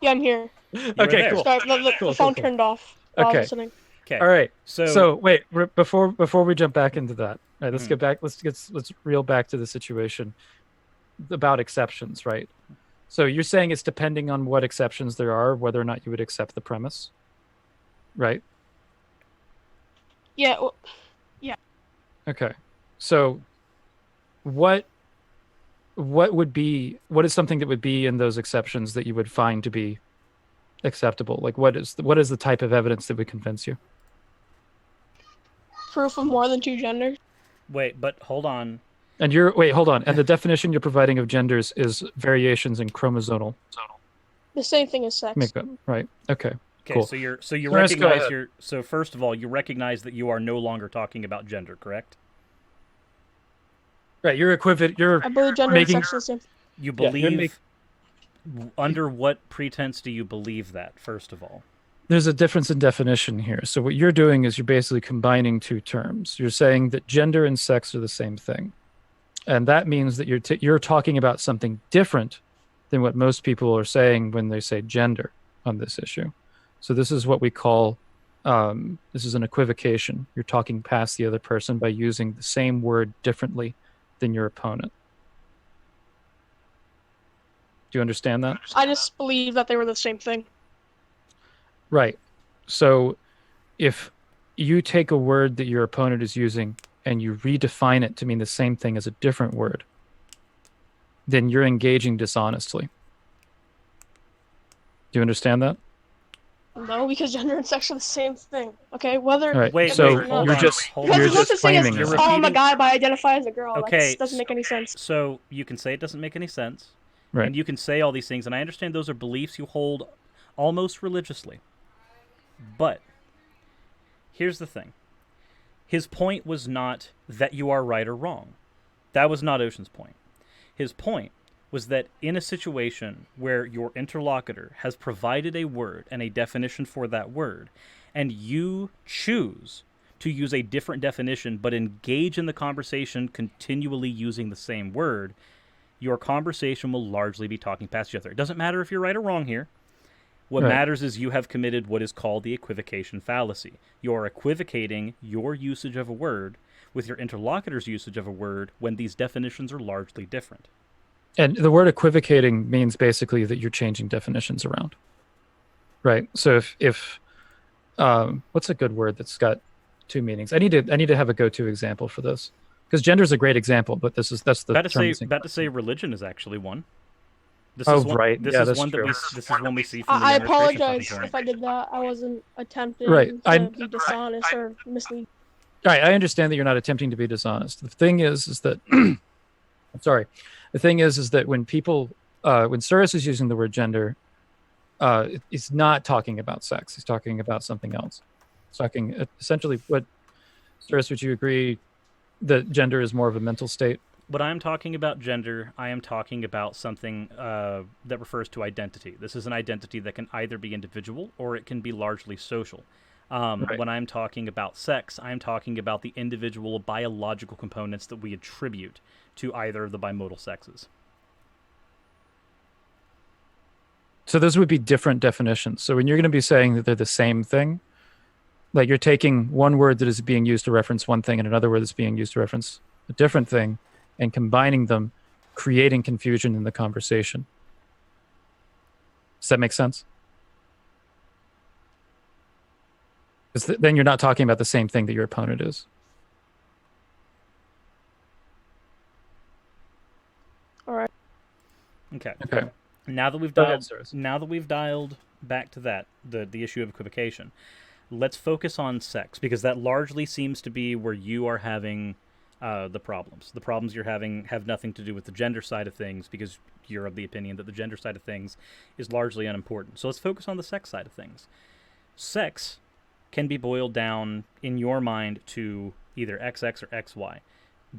Yeah, I'm here. Okay, cool. Sorry, the phone turned off while I was listening. Okay. All right. So wait, before we jump back into that, all right, let's get back. Let's reel back to the situation about exceptions, right? So you're saying it's depending on what exceptions there are, whether or not you would accept the premise, right? Yeah. Well, yeah. Okay. So what is something that would be in those exceptions that you would find to be acceptable? Like what is the type of evidence that would convince you? Proof of more than 2 genders. Wait, but hold on. And hold on. And the definition you're providing of genders is variations in chromosomal The same thing as sex. makeup, right? Okay. Okay, Cool. so you Let's go recognize ahead. so first of all, you recognize that you are no longer talking about gender, correct? Right. You're I believe gender making- and sex are the same. You Yeah, you're believe under what pretense do you believe that, first of all? There's a difference in definition here. So what you're doing is you're basically combining 2 terms. You're saying that gender and sex are the same thing. And that means that you're talking about something different than what most people are saying when they say gender on this issue. So this is what we call, this is an equivocation. You're talking past the other person by using the same word differently than your opponent. Do you understand that? I just believe that they were the same thing. Right. So if you take a word that your opponent is using and you redefine it to mean the same thing as a different word, then you're engaging dishonestly. Do you understand that? No, because gender and sex are the same thing. Okay, whether All right. Wait, so wait, hold you're on, just hold because on. you're it's not just the same as claiming You're it. oh, I'm a repeating- guy, but I identify as a girl. Okay, That doesn't make any sense. So you can say it doesn't make any sense, Right. and you can say all these things, and I understand those are beliefs you hold almost religiously. But here's the thing. His point was not that you are right or wrong. That was not Ocean's point. His point was that in a situation where your interlocutor has provided a word and a definition for that word, and you choose to use a different definition but engage in the conversation continually using the same word, your conversation will largely be talking past each other. It doesn't matter if you're right or wrong here. What Right. matters is you have committed what is called the equivocation fallacy. You're equivocating your usage of a word with your interlocutor's usage of a word when these definitions are largely different. And the word equivocating means basically that you're changing definitions around. Right. So if what's a good word that's got 2 meanings? I need to have a go-to example for this. Because gender is a great example, but that's the About to say religion is actually one. This is one, right. This Yeah, is that's one true. this is one we see from the I administration apologize talking if I did that. I wasn't attempting Right, to be dishonest or misleading. All right, I understand that you're not attempting to be dishonest. The thing is that I'm sorry. The thing is that when people when Cyrus is using the word gender, he's not talking about sex. He's talking about something else. He's talking essentially what Cyrus, would you agree that gender is more of a mental state? When I'm talking about gender, I am talking about something that refers to identity. This is an identity that can either be individual or it can be largely social. Right. When I'm talking about sex, I'm talking about the individual biological components that we attribute to either of the bimodal sexes. So those would be different definitions. So when you're going to be saying that they're the same thing, like you're taking one word that is being used to reference one thing and another word that's being used to reference a different thing, and combining them, creating confusion in the conversation. Does that make sense? Because then you're not talking about the same thing that your opponent is. Okay. Okay. Now that we've Go ahead, dialed, Cyrus. now that we've dialed back to that, the issue of equivocation, let's focus on sex, because that largely seems to be where you are having the problems. The problems you're having have nothing to do with the gender side of things, because you're of the opinion that the gender side of things is largely unimportant. So let's focus on the sex side of things. Sex can be boiled down in your mind to either XX or XY.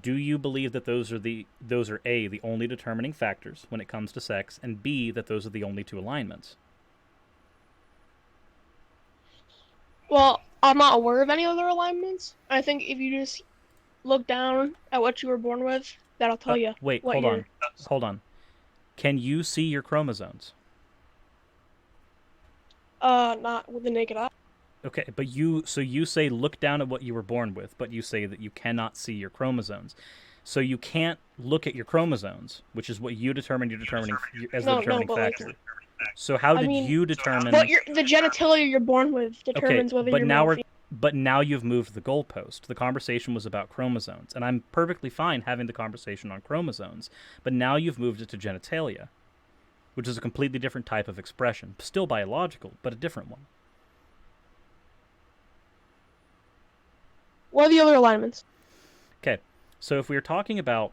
Do you believe that those are A, the only determining factors when it comes to sex, and B, that those are the only two alignments? Well, I'm not aware of any other alignments. I think if you just look down at what you were born with, that'll tell you. Wait, what hold on. Can you see your chromosomes? Not with the naked eye. Okay, but you say look down at what you were born with, but you say that you cannot see your chromosomes. So you can't look at your chromosomes, which is what you determined you're determining as the determining factor. Like, so how did you determine the genitalia you're born with determines whether you're male or female. But now you've moved the goalpost. The conversation was about chromosomes, and I'm perfectly fine having the conversation on chromosomes, but now you've moved it to genitalia, which is a completely different type of expression. Still biological, but a different one. What are the other alignments? Okay, so if we're talking about...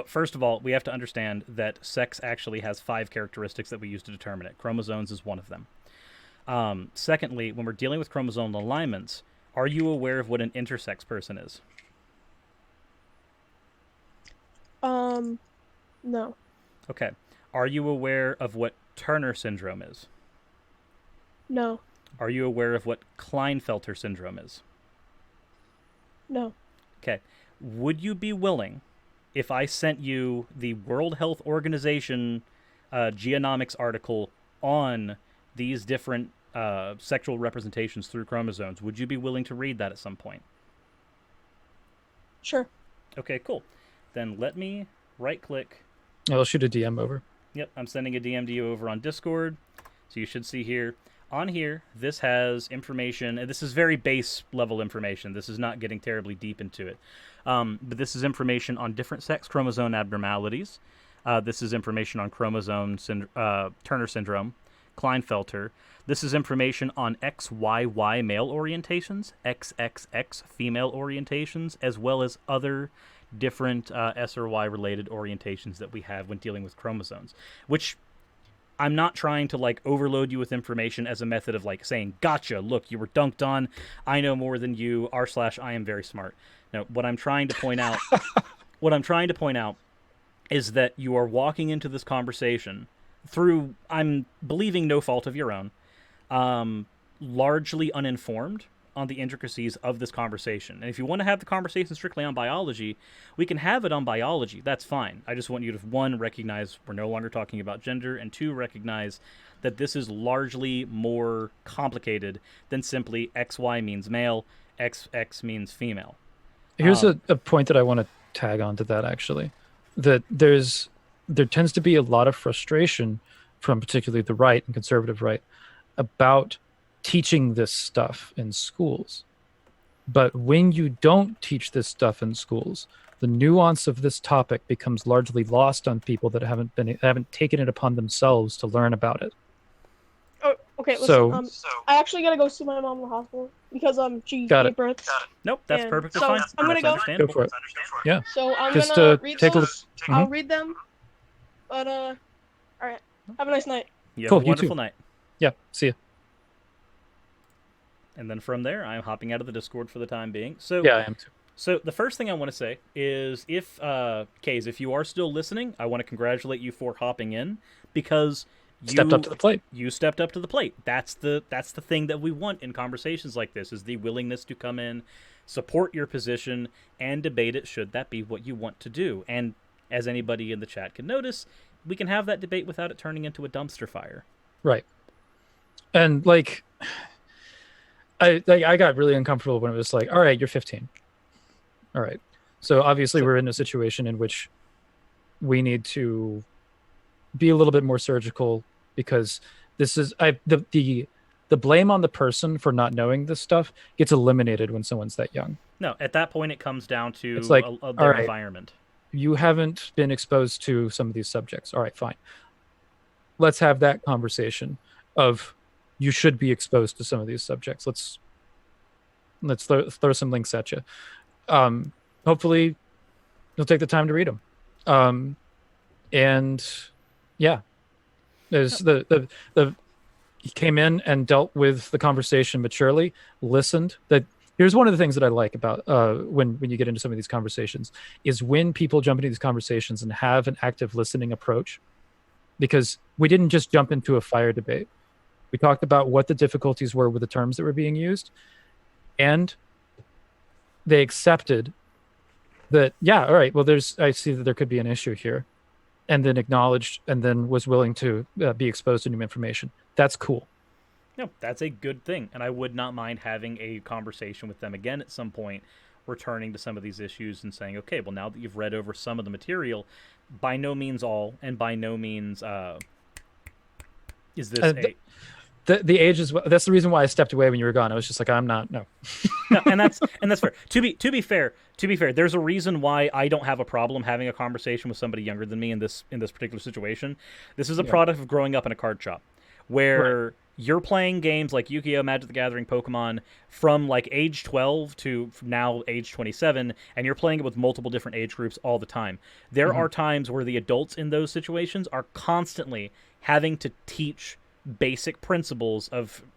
first of all, we have to understand that sex actually has 5 characteristics that we use to determine it. Chromosomes is one of them. Secondly, when we're dealing with chromosomal alignments, are you aware of what an intersex person is? No. Okay. Are you aware of what Turner syndrome is? No. Are you aware of what Klinefelter syndrome is? No. Okay. Would you be willing, if I sent you the World Health Organization genomics article on these different sexual representations through chromosomes, would you be willing to read that at some point? Sure. Okay, cool. Then let me right-click. I'll shoot a DM over. Yep, I'm sending a DM to you over on Discord. So you should see here. On here, this has information, and this is very base level information. This is not getting terribly deep into it. But this is information on different sex chromosome abnormalities. This is information on Turner syndrome, Klinefelter. This is information on XYY male orientations, XXX female orientations, as well as other different S or Y related orientations that we have when dealing with chromosomes, which I'm not trying to overload you with information as a method of saying, gotcha, look, you were dunked on, I know more than you, r/I am very smart. No, what I'm trying to point out is that you are walking into this conversation through, I'm believing, no fault of your own, largely uninformed on the intricacies of this conversation. And if you want to have the conversation strictly on biology, we can have it on biology. That's fine. I just want you to, 1, recognize we're no longer talking about gender, and 2, recognize that this is largely more complicated than simply XY means male, XX means female. Here's a point that I want to tag onto that, actually. That there tends to be a lot of frustration from particularly the right and conservative right about teaching this stuff in schools. But when you don't teach this stuff in schools, the nuance of this topic becomes largely lost on people that haven't taken it upon themselves to learn about it. Oh, okay. Listen, I actually gotta go see my mom in the hospital because she gave birth. Nope, that's perfectly fine. I'm gonna go. Go for it. Yeah. So I'm Just gonna read take those. I'll read them. But all right. Have a nice night. You Cool, have a wonderful night. Yeah. See ya. And then from there, I'm hopping out of the Discord for the time being. So yeah, I am too. So the first thing I want to say is, if Kays, if you are still listening, I want to congratulate you for hopping in, because you stepped up to the plate. You stepped up to the plate. That's the thing that we want in conversations like this, is the willingness to come in, support your position, and debate it should that be what you want to do. And as anybody in the chat can notice, we can have that debate without it turning into a dumpster fire. Right. And I got really uncomfortable when it was all right, you're 15. All right. So obviously we're in a situation in which we need to be a little bit more surgical, because this is the blame on the person for not knowing this stuff gets eliminated when someone's that young. No, at that point it comes down to it's their environment. you haven't been exposed to some of these subjects. All right, fine. Let's have that conversation of you should be exposed to some of these subjects. Let's throw some links at you. Hopefully you'll take the time to read them. And yeah, there's he came in and dealt with the conversation maturely, listened. Here's one of the things that I like about when you get into some of these conversations is when people jump into these conversations and have an active listening approach, because we didn't just jump into a fire debate. We talked about what the difficulties were with the terms that were being used, and they accepted that, yeah, all right, well, I see that there could be an issue here, and then acknowledged and then was willing to be exposed to new information. That's cool. No, that's a good thing, and I would not mind having a conversation with them again at some point, returning to some of these issues and saying, okay, well, now that you've read over some of the material, by no means all, and by no means is this the age is. That's the reason why I stepped away when you were gone. I was just like, I'm not, no. No, and that's fair. To be fair, there's a reason why I don't have a problem having a conversation with somebody younger than me in this particular situation. This is a product of growing up in a card shop, where you're playing games like Yu-Gi-Oh!, Magic the Gathering, Pokemon from like age 12 to now age 27, and you're playing it with multiple different age groups all the time. There are times where the adults in those situations are constantly having to teach basic principles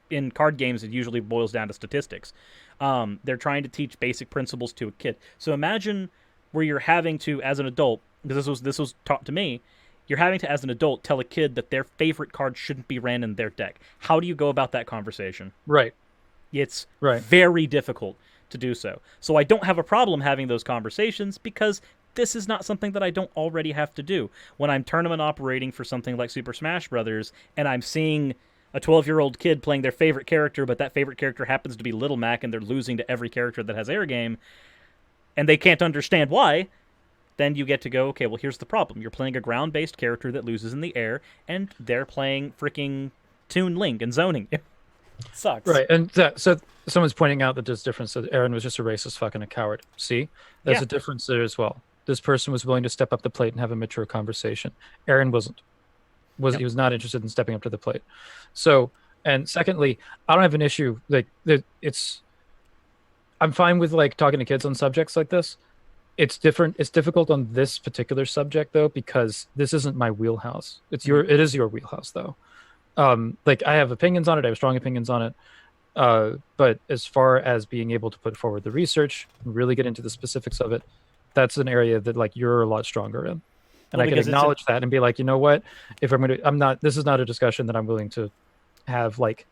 in card games. It usually boils down to statistics. They're trying to teach basic principles to a kid. So imagine where you're having to, as an adult, because this was taught to me, you're having to, as an adult, tell a kid that their favorite card shouldn't be ran in their deck. How do you go about that conversation? Right. It's very difficult to do so. So I don't have a problem having those conversations, because this is not something that I don't already have to do. When I'm tournament operating for something like Super Smash Brothers, and I'm seeing a 12-year-old kid playing their favorite character, but that favorite character happens to be Little Mac, and they're losing to every character that has air game, and they can't understand why, then you get to go, okay, well, here's the problem. You're playing a ground-based character that loses in the air, and they're playing freaking Toon Link and zoning. It sucks. Right, and so someone's pointing out that there's a difference, that Aaron was just a racist fucking a coward. See? There's a difference there as well. This person was willing to step up the plate and have a mature conversation. Aaron wasn't. He was not interested in stepping up to the plate. So, and secondly, I don't have an issue. Like, I'm fine with like talking to kids on subjects like this. It's different. It's difficult on this particular subject though, because this isn't my wheelhouse. It is your wheelhouse though. Like, I have opinions on it. I have strong opinions on it. But as far as being able to put forward the research, really get into the specifics of it, that's an area that like you're a lot stronger in. And I can acknowledge that and be like, you know what? If this is not a discussion that I'm willing to have, like,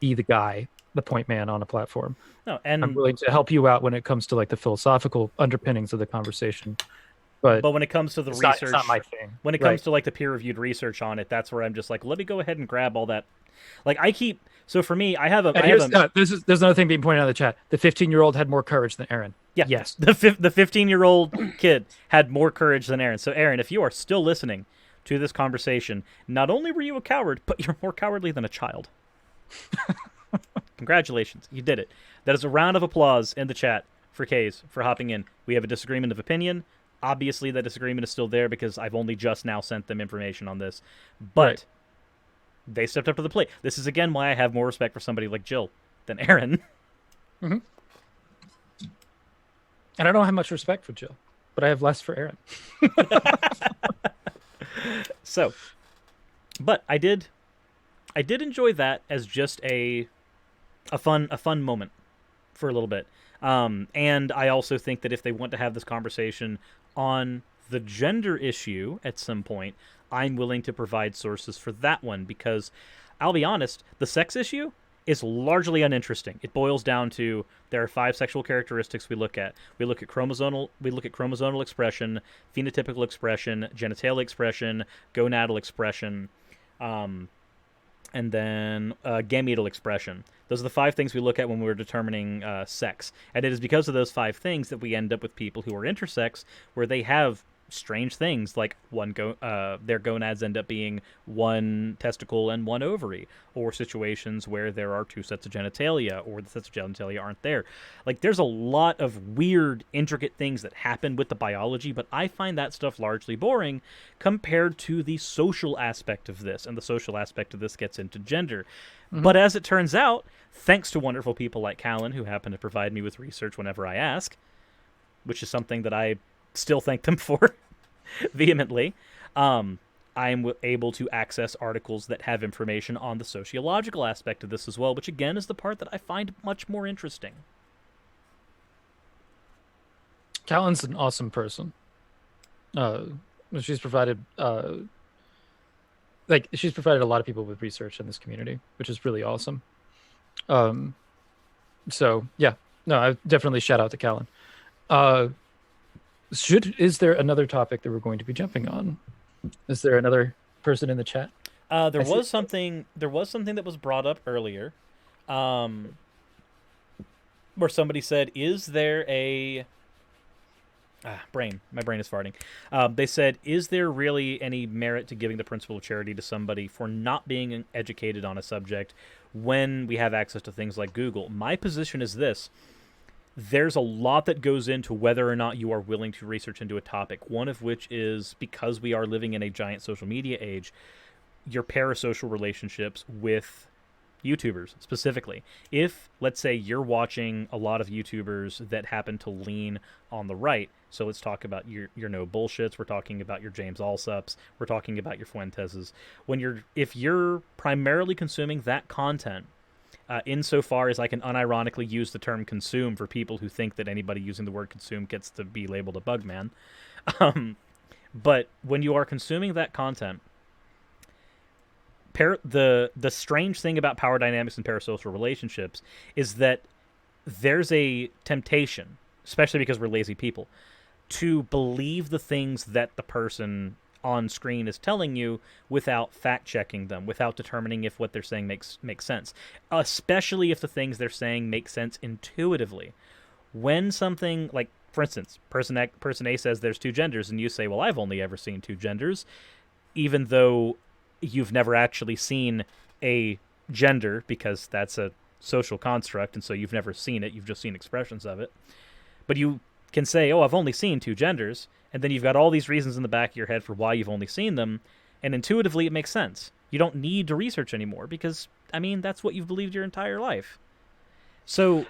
be the guy, the point man on a platform. No, and I'm willing to help you out when it comes to like the philosophical underpinnings of the conversation. But when it comes to the research, it's not my thing. When it comes to like the peer-reviewed research on it, that's where I'm just like, let me go ahead and grab all that. Like, so for me, there's another thing being pointed out in the chat. The 15-year-old had more courage than Aaron. Yeah, yes. The 15-year-old kid had more courage than Aaron. So Aaron, if you are still listening to this conversation, not only were you a coward, but you're more cowardly than a child. Congratulations, you did it. That is a round of applause in the chat for Kays for hopping in. We have a disagreement of opinion. Obviously, that disagreement is still there because I've only just now sent them information on this. But they stepped up to the plate. This is, again, why I have more respect for somebody like Jill than Aaron. Mm-hmm. And I don't have much respect for Jill, but I have less for Aaron. So, but I did enjoy that as just a fun moment for a little bit. And I also think that if they want to have this conversation on the gender issue at some point, I'm willing to provide sources for that one, because I'll be honest, the sex issue is largely uninteresting. It boils down to there are 5 sexual characteristics we look at. We look at chromosomal expression, phenotypical expression, genitalia expression, gonadal expression, and then gametal expression. Those are the 5 things we look at when we're determining sex. And it is because of those 5 things that we end up with people who are intersex, where they have strange things like their gonads end up being one testicle and one ovary, or situations where there are two sets of genitalia, or the sets of genitalia aren't there. Like, there's a lot of weird, intricate things that happen with the biology, but I find that stuff largely boring compared to the social aspect of this, and the social aspect of this gets into gender. But as it turns out, thanks to wonderful people like Callan, who happen to provide me with research whenever I ask, which is something that I still thank them for vehemently, I'm able to access articles that have information on the sociological aspect of this as well, which again is the part that I find much more interesting. Callan's an awesome person. She's provided she's provided a lot of people with research in this community, which is really awesome. So yeah, no, I definitely shout out to Callan. Is there another topic that we're going to be jumping on? Is there another person in the chat? There was something that was brought up earlier, where somebody said, "Is there a brain? My brain is farting." They said, "Is there really any merit to giving the principle of charity to somebody for not being educated on a subject when we have access to things like Google?" My position is this. There's a lot that goes into whether or not you are willing to research into a topic, one of which is, because we are living in a giant social media age, your parasocial relationships with YouTubers specifically. If, let's say, you're watching a lot of YouTubers that happen to lean on the right, so let's talk about your no bullshits, we're talking about your James Allsups, we're talking about your Fuenteses. If you're primarily consuming that content, insofar as I can unironically use the term consume for people who think that anybody using the word consume gets to be labeled a bugman. But when you are consuming that content, the strange thing about power dynamics and parasocial relationships is that there's a temptation, especially because we're lazy people, to believe the things that the person on screen is telling you without fact-checking them, without determining if what they're saying makes sense, especially if the things they're saying make sense intuitively. When something, like, for instance, person A says there's two genders, and you say, well, I've only ever seen two genders, even though you've never actually seen a gender, because that's a social construct, and so you've never seen it, you've just seen expressions of it. But you can say, oh, I've only seen two genders, and then you've got all these reasons in the back of your head for why you've only seen them, and intuitively it makes sense. You don't need to research anymore, because, I mean, that's what you've believed your entire life. So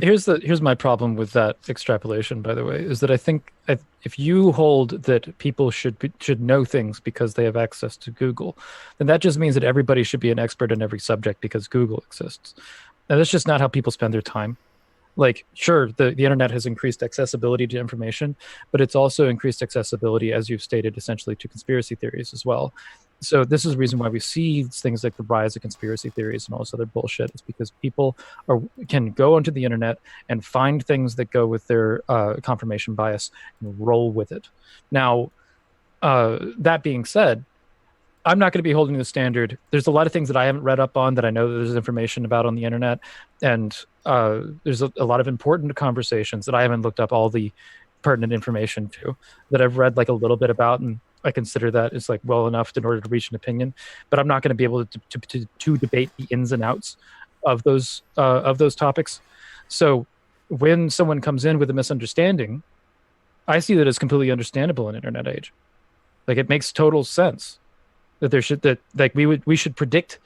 here's my problem with that extrapolation, by the way, is that I think if you hold that people should know things because they have access to Google, then that just means that everybody should be an expert in every subject because Google exists. And that's just not how people spend their time. Like, sure, the internet has increased accessibility to information, but it's also increased accessibility, as you've stated, essentially to conspiracy theories as well. So this is the reason why we see things like the rise of conspiracy theories and all this other bullshit. It's because people can go onto the internet and find things that go with their confirmation bias and roll with it. Now, that being said, I'm not going to be holding the standard. There's a lot of things that I haven't read up on that I know that there's information about on the internet. And there's a lot of important conversations that I haven't looked up all the pertinent information to, that I've read like a little bit about, and I consider that is like well enough in order to reach an opinion. But I'm not going to be able to debate the ins and outs of those topics. So when someone comes in with a misunderstanding, I see that as completely understandable in internet age. Like, it makes total sense that we should predict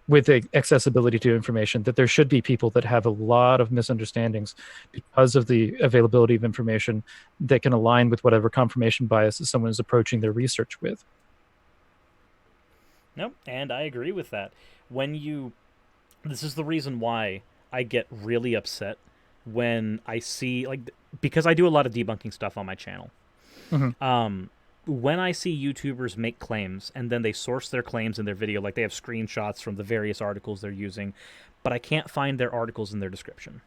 with the accessibility to information that there should be people that have a lot of misunderstandings because of the availability of information that can align with whatever confirmation bias someone is approaching their research with. No, and I agree with that. This is the reason why I get really upset when I see, like, because I do a lot of debunking stuff on my channel. Mm-hmm. When I see YouTubers make claims and then they source their claims in their video, like they have screenshots from the various articles they're using, but I can't find their articles in their description.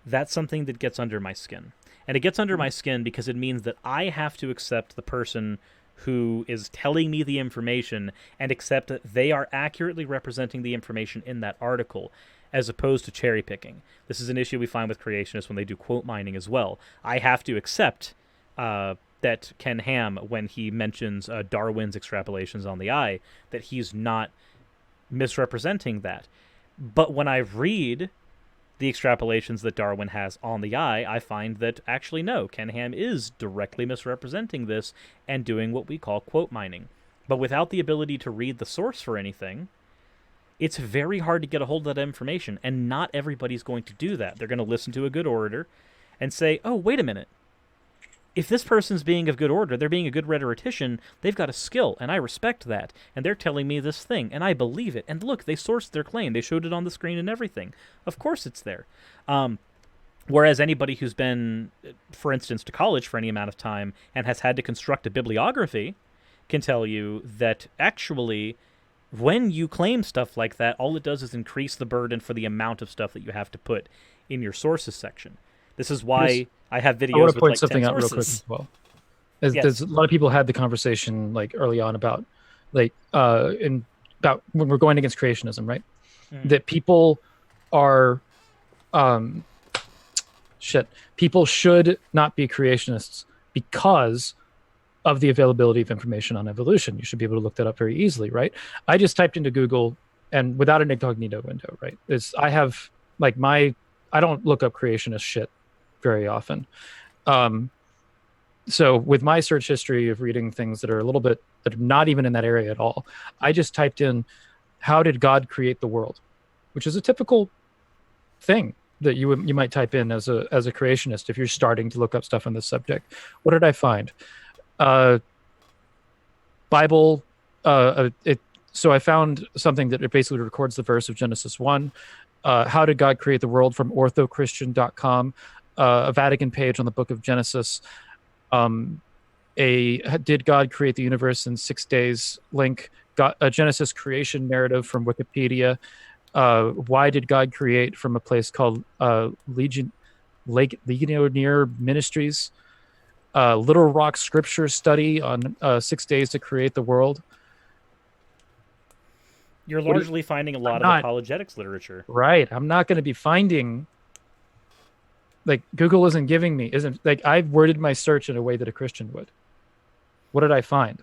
That's something that gets under my skin. And it gets under my skin because it means that I have to accept the person who is telling me the information and accept that they are accurately representing the information in that article, as opposed to cherry picking. This is an issue we find with creationists when they do quote mining as well. I have to accept Ken Ham, when he mentions Darwin's extrapolations on the eye, that he's not misrepresenting that. But when I read the extrapolations that Darwin has on the eye, I find that actually no, Ken Ham is directly misrepresenting this and doing what we call quote mining. But without the ability to read the source for anything, it's very hard to get a hold of that information, and not everybody's going to do that. They're going to listen to a good orator and say, oh, wait a minute. If this person's being of good order, they're being a good rhetorician, they've got a skill, and I respect that, and they're telling me this thing, and I believe it. And look, they sourced their claim. They showed it on the screen and everything. Of course it's there. Whereas anybody who's been, for instance, to college for any amount of time and has had to construct a bibliography can tell you that actually, when you claim stuff like that, all it does is increase the burden for the amount of stuff that you have to put in your sources section. This is why I have videos. I want to with point like something 10 out real quick sources. as well. Yes. There's a lot of people had the conversation like early on about about when we're going against creationism, right? That people are people should not be creationists because of the availability of information on evolution. You should be able to look that up very easily, right? I just typed into Google, and without an incognito window, right? I don't look up creationist shit very often. So with my search history of reading things that are that are not even in that area at all, I just typed in, how did God create the world? Which is a typical thing that you might type in as a creationist if you're starting to look up stuff on this subject. What did I find? Bible. So I found something that it basically records the verse of Genesis 1. How did God create the world from orthochristian.com, a Vatican page on the book of Genesis, did God create the universe in 6 days link, a Genesis creation narrative from Wikipedia, why did God create from a place called Legionnaire Ministries, Little Rock scripture study on 6 days to create the world. You're largely finding a lot of apologetics literature. Right. I'm not going to be finding, Google isn't I've worded my search in a way that a Christian would. What did I find?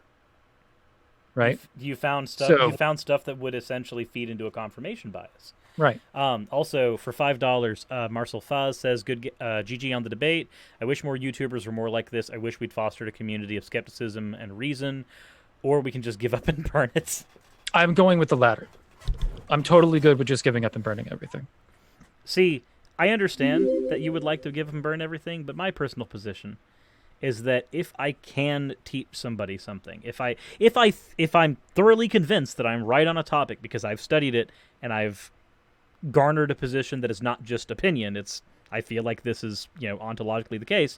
Right. You found stuff. You found stuff that would essentially feed into a confirmation bias. Right. Also, for $5, Marcel Faz says, "Good GG on the debate. I wish more YouTubers were more like this. I wish we'd fostered a community of skepticism and reason, or we can just give up and burn it." I'm going with the latter. I'm totally good with just giving up and burning everything. See, I understand that you would like to give up and burn everything, but my personal position is that if I can teach somebody something, if I'm thoroughly convinced that I'm right on a topic because I've studied it and I've garnered a position that is not just opinion, I feel like this is, ontologically the case,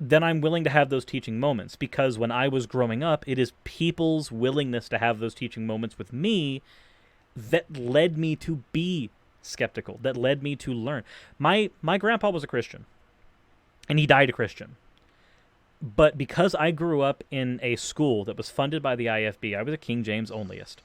then I'm willing to have those teaching moments, because when I was growing up, it is people's willingness to have those teaching moments with me that led me to be skeptical, that led me to learn. My grandpa was a Christian, and he died a Christian. But because I grew up in a school that was funded by the IFB, I was a King James onlyist.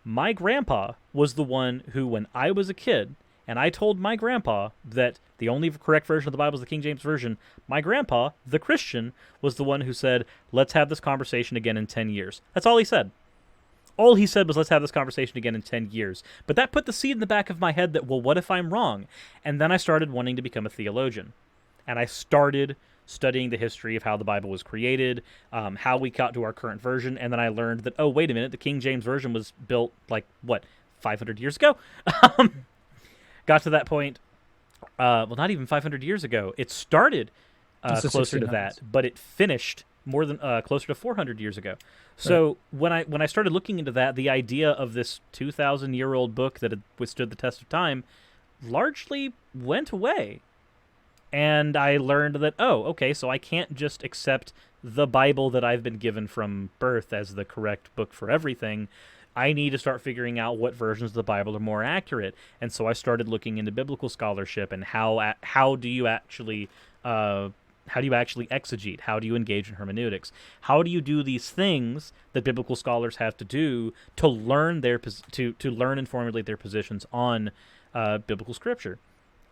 My grandpa was the one who, when I was a kid, and I told my grandpa that the only correct version of the Bible is the King James Version, my grandpa, the Christian, was the one who said, let's have this conversation again in 10 years. That's all he said. All he said was, let's have this conversation again in 10 years. But that put the seed in the back of my head that, well, what if I'm wrong? And then I started wanting to become a theologian. And I started studying the history of how the Bible was created, how we got to our current version, and then I learned that, oh, wait a minute, the King James Version was built, 500 years ago? Got to that point, not even 500 years ago. It started closer to that, but it finished more than closer to 400 years ago. So right. when I started looking into that, the idea of this 2,000-year-old book that had withstood the test of time largely went away. And I learned that, oh, okay, so I can't just accept the Bible that I've been given from birth as the correct book for everything. I need to start figuring out what versions of the Bible are more accurate. And so I started looking into biblical scholarship and how do you actually exegete? How do you engage in hermeneutics? How do you do these things that biblical scholars have to do to learn to learn and formulate their positions on biblical scripture?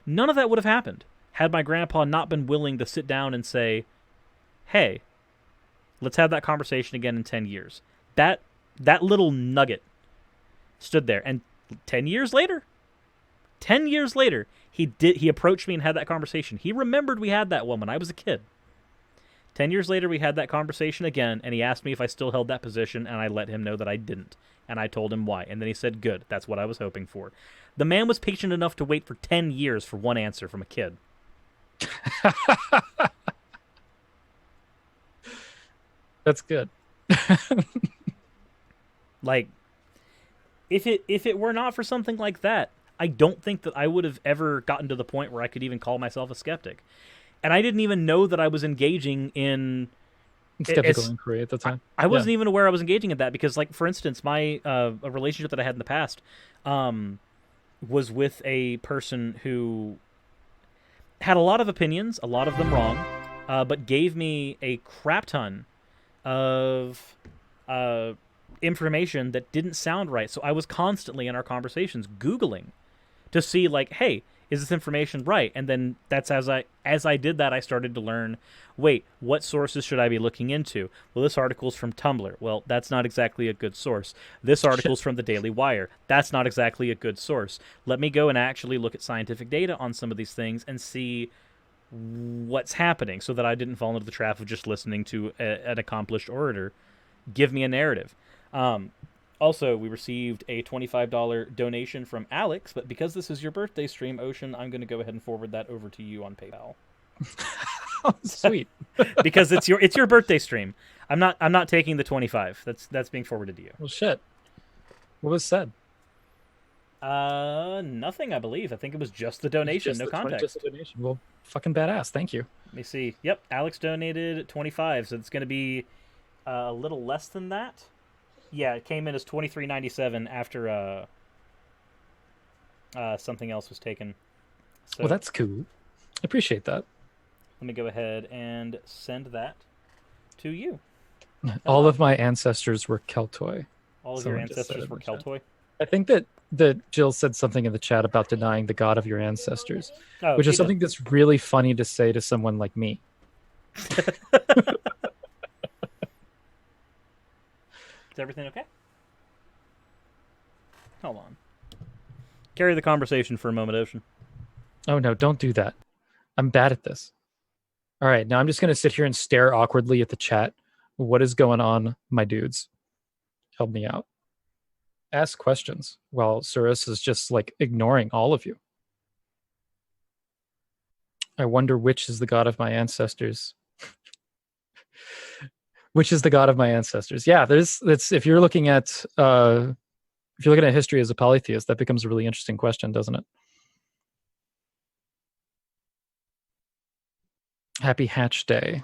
None of that would have happened had my grandpa not been willing to sit down and say, hey, let's have that conversation again in 10 years. That little nugget stood there, and 10 years later, he approached me and had that conversation. He remembered we had that one when I was a kid. 10 years later, we had that conversation again, and he asked me if I still held that position, and I let him know that I didn't. And I told him why. And then he said, good, that's what I was hoping for. The man was patient enough to wait for 10 years for one answer from a kid. That's good. Like, if it were not for something like that, I don't think that I would have ever gotten to the point where I could even call myself a skeptic. And I didn't even know that I was engaging in skeptical inquiry at the time. I wasn't even aware I was engaging in that because, like, for instance, my a relationship that I had in the past was with a person who had a lot of opinions, a lot of them wrong, but gave me a crap ton of information that didn't sound right. So I was constantly in our conversations Googling to see, like, hey, is this information right? And then that's as I did that, I started to learn, wait, what sources should I be looking into? Well, this article's from Tumblr. Well, that's not exactly a good source. This article's from the Daily Wire. That's not exactly a good source. Let me go and actually look at scientific data on some of these things and see what's happening so that I didn't fall into the trap of just listening to an accomplished orator give me a narrative. Also, we received a $25 donation from Alex, but because this is your birthday stream, Ocean, I'm going to go ahead and forward that over to you on PayPal. Oh, sweet. Because it's your birthday stream. I'm not taking the 25. That's being forwarded to you. Well, shit. What was said? Nothing, I believe. I think it was just the donation, no context. Just the donation. Well, fucking badass. Thank you. Let me see. Yep, Alex donated 25, so it's going to be a little less than that. Yeah, it came in as $23.97 after something else was taken. So, well, that's cool. I appreciate that. Let me go ahead and send that to you. All of my ancestors were Keltoi. All of your ancestors were Keltoi? I think that Jill said something in the chat about denying the god of your ancestors, which is something that's really funny to say to someone like me. Is everything okay? Hold on. Carry the conversation for a moment, Ocean. Oh, no, don't do that. I'm bad at this. All right, now I'm just going to sit here and stare awkwardly at the chat. What is going on, my dudes? Help me out. Ask questions while Cirrus is just, like, ignoring all of you. I wonder which is the god of my ancestors. Which is the god of my ancestors? Yeah, if you're looking at history as a polytheist, that becomes a really interesting question, doesn't it? Happy Hatch Day.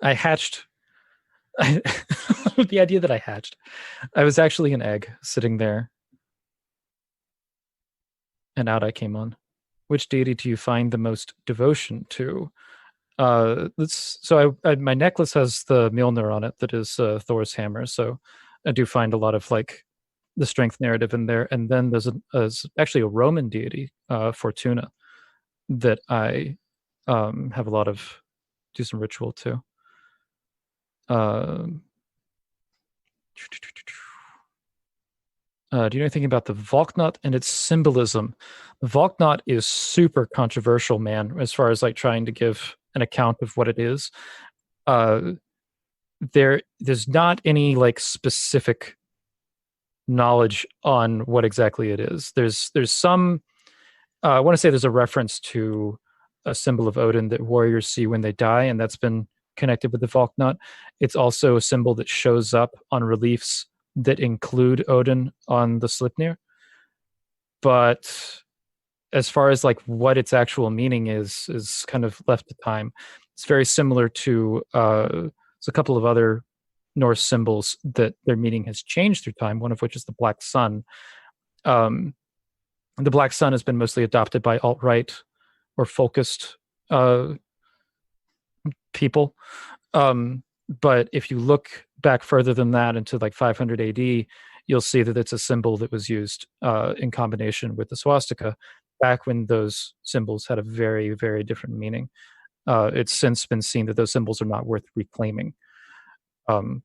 I hatched. The idea that I hatched. I was actually an egg sitting there, and out I came on. Which deity do you find the most devotion to? My necklace has the Mjolnir on it that is Thor's hammer, so I do find a lot of like the strength narrative in there. And then there's actually a Roman deity, Fortuna, that I have a lot of do some ritual to. Do you know anything about the Valknut and its symbolism? The Valknut is super controversial, man, as far as like trying to give an account of what it is. There's not any like specific knowledge on what exactly it is. There's some I want to say there's a reference to a symbol of Odin that warriors see when they die, and that's been connected with the Valknut. It's also a symbol that shows up on reliefs that include Odin on the Sleipnir. But as far as like what its actual meaning is kind of left to time. It's very similar to there's a couple of other Norse symbols that their meaning has changed through time, one of which is the black sun. The black sun has been mostly adopted by alt-right or folkist people. But if you look back further than that into like 500 AD, you'll see that it's a symbol that was used in combination with the swastika back when those symbols had a very, very different meaning. it's since been seen that those symbols are not worth reclaiming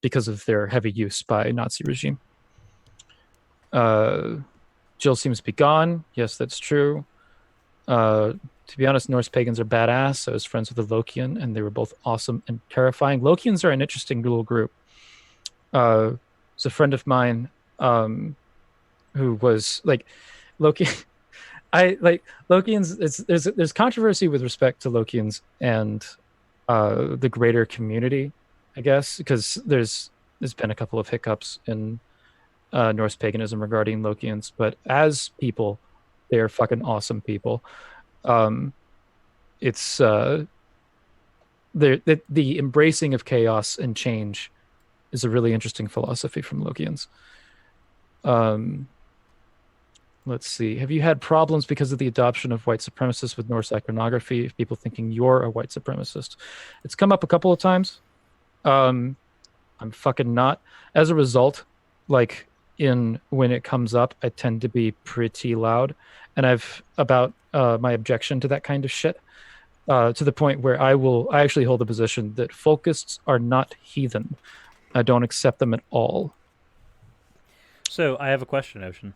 because of their heavy use by Nazi regime. Jill seems to be gone. Yes, that's true. To be honest, Norse pagans are badass. I was friends with a Lokian, and they were both awesome and terrifying. Lokians are an interesting little group. It's a friend of mine who was like Loki. I like Lokians. There's controversy with respect to Lokians and the greater community, I guess, because there's been a couple of hiccups in Norse paganism regarding Lokians, but as people, they are fucking awesome people. It's the embracing of chaos and change is a really interesting philosophy from Lokians. Let's see. Have you had problems because of the adoption of white supremacists with Norse iconography? People thinking you're a white supremacist. It's come up a couple of times. I'm fucking not. As a result, like when it comes up, I tend to be pretty loud, and I've about my objection to that kind of shit to the point where I actually hold the position that folkists are not heathen. I don't accept them at all. So I have a question, Ocean.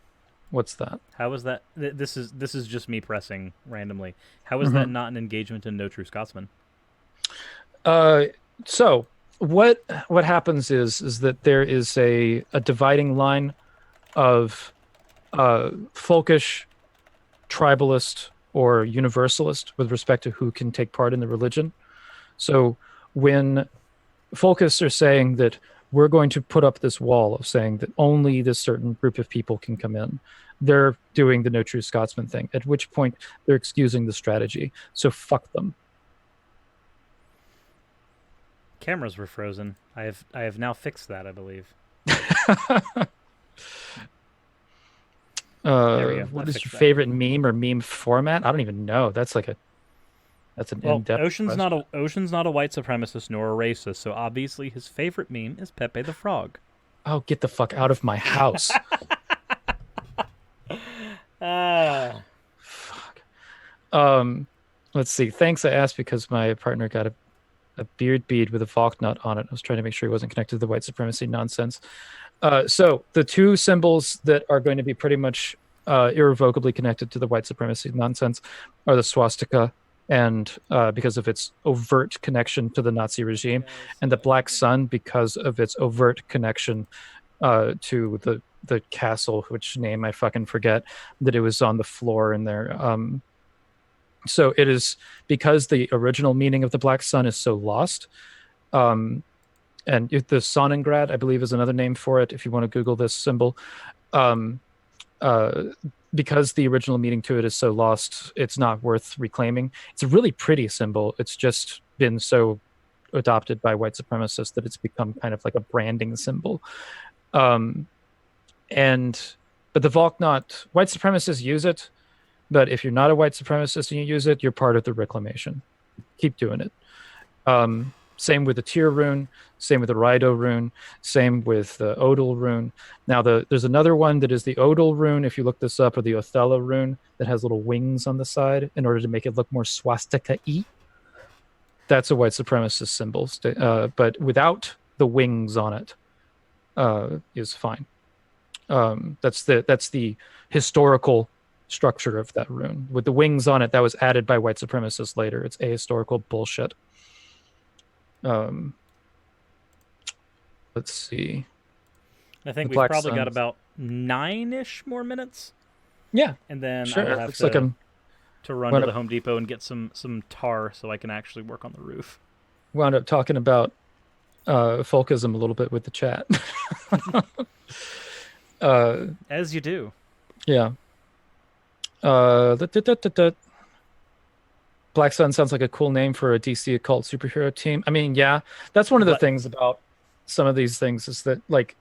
What's that? How is that? This is just me pressing randomly. How is that not an engagement in No True Scotsman? So what happens is that there is a dividing line of folkish, tribalist, or universalist with respect to who can take part in the religion. So when folkists are saying that we're going to put up this wall of saying that only this certain group of people can come in, they're doing the No True Scotsman thing, at which point they're excusing the strategy. So fuck them. Cameras were frozen. I have now fixed that, I believe. There we go. What is your favorite meme or meme format? I don't even know. That's an in-depth Ocean's not a white supremacist nor a racist, so obviously his favorite meme is Pepe the Frog. Oh, get the fuck out of my house. Fuck. Let's see. Thanks, I asked because my partner got a beard bead with a Valk nut on it. I was trying to make sure he wasn't connected to the white supremacy nonsense. So the two symbols that are going to be pretty much irrevocably connected to the white supremacy nonsense are the swastika, and because of its overt connection to the Nazi regime, and the black sun because of its overt connection to the castle, which name I fucking forget, that it was on the floor in there. So it is because the original meaning of the black sun is so lost. And the Sonnengrad, I believe, is another name for it, if you want to Google this symbol. Because the original meaning to it is so lost, it's not worth reclaiming. It's a really pretty symbol. It's just been so adopted by white supremacists that it's become kind of like a branding symbol. But the Valknot, white supremacists use it, but if you're not a white supremacist and you use it, you're part of the reclamation. Keep doing it. Same with the Tyr rune, same with the Raido rune, same with the Odal rune. Now, there's another one that is the Odal rune, if you look this up, or the Othello rune, that has little wings on the side in order to make it look more swastika-y. That's a white supremacist symbol, but without the wings on it is fine. That's the historical structure of that rune. With the wings on it, that was added by white supremacists later. It's ahistorical bullshit. Let's see. I think we've probably got about 9-ish more minutes. Yeah, and then sure. I'll have to run to the Home Depot and get some tar so I can actually work on the roof. Wound up talking about folkism a little bit with the chat. As you do. Yeah. Black Sun sounds like a cool name for a DC occult superhero team. I mean, yeah, that's one of the things about some of these things is that, like,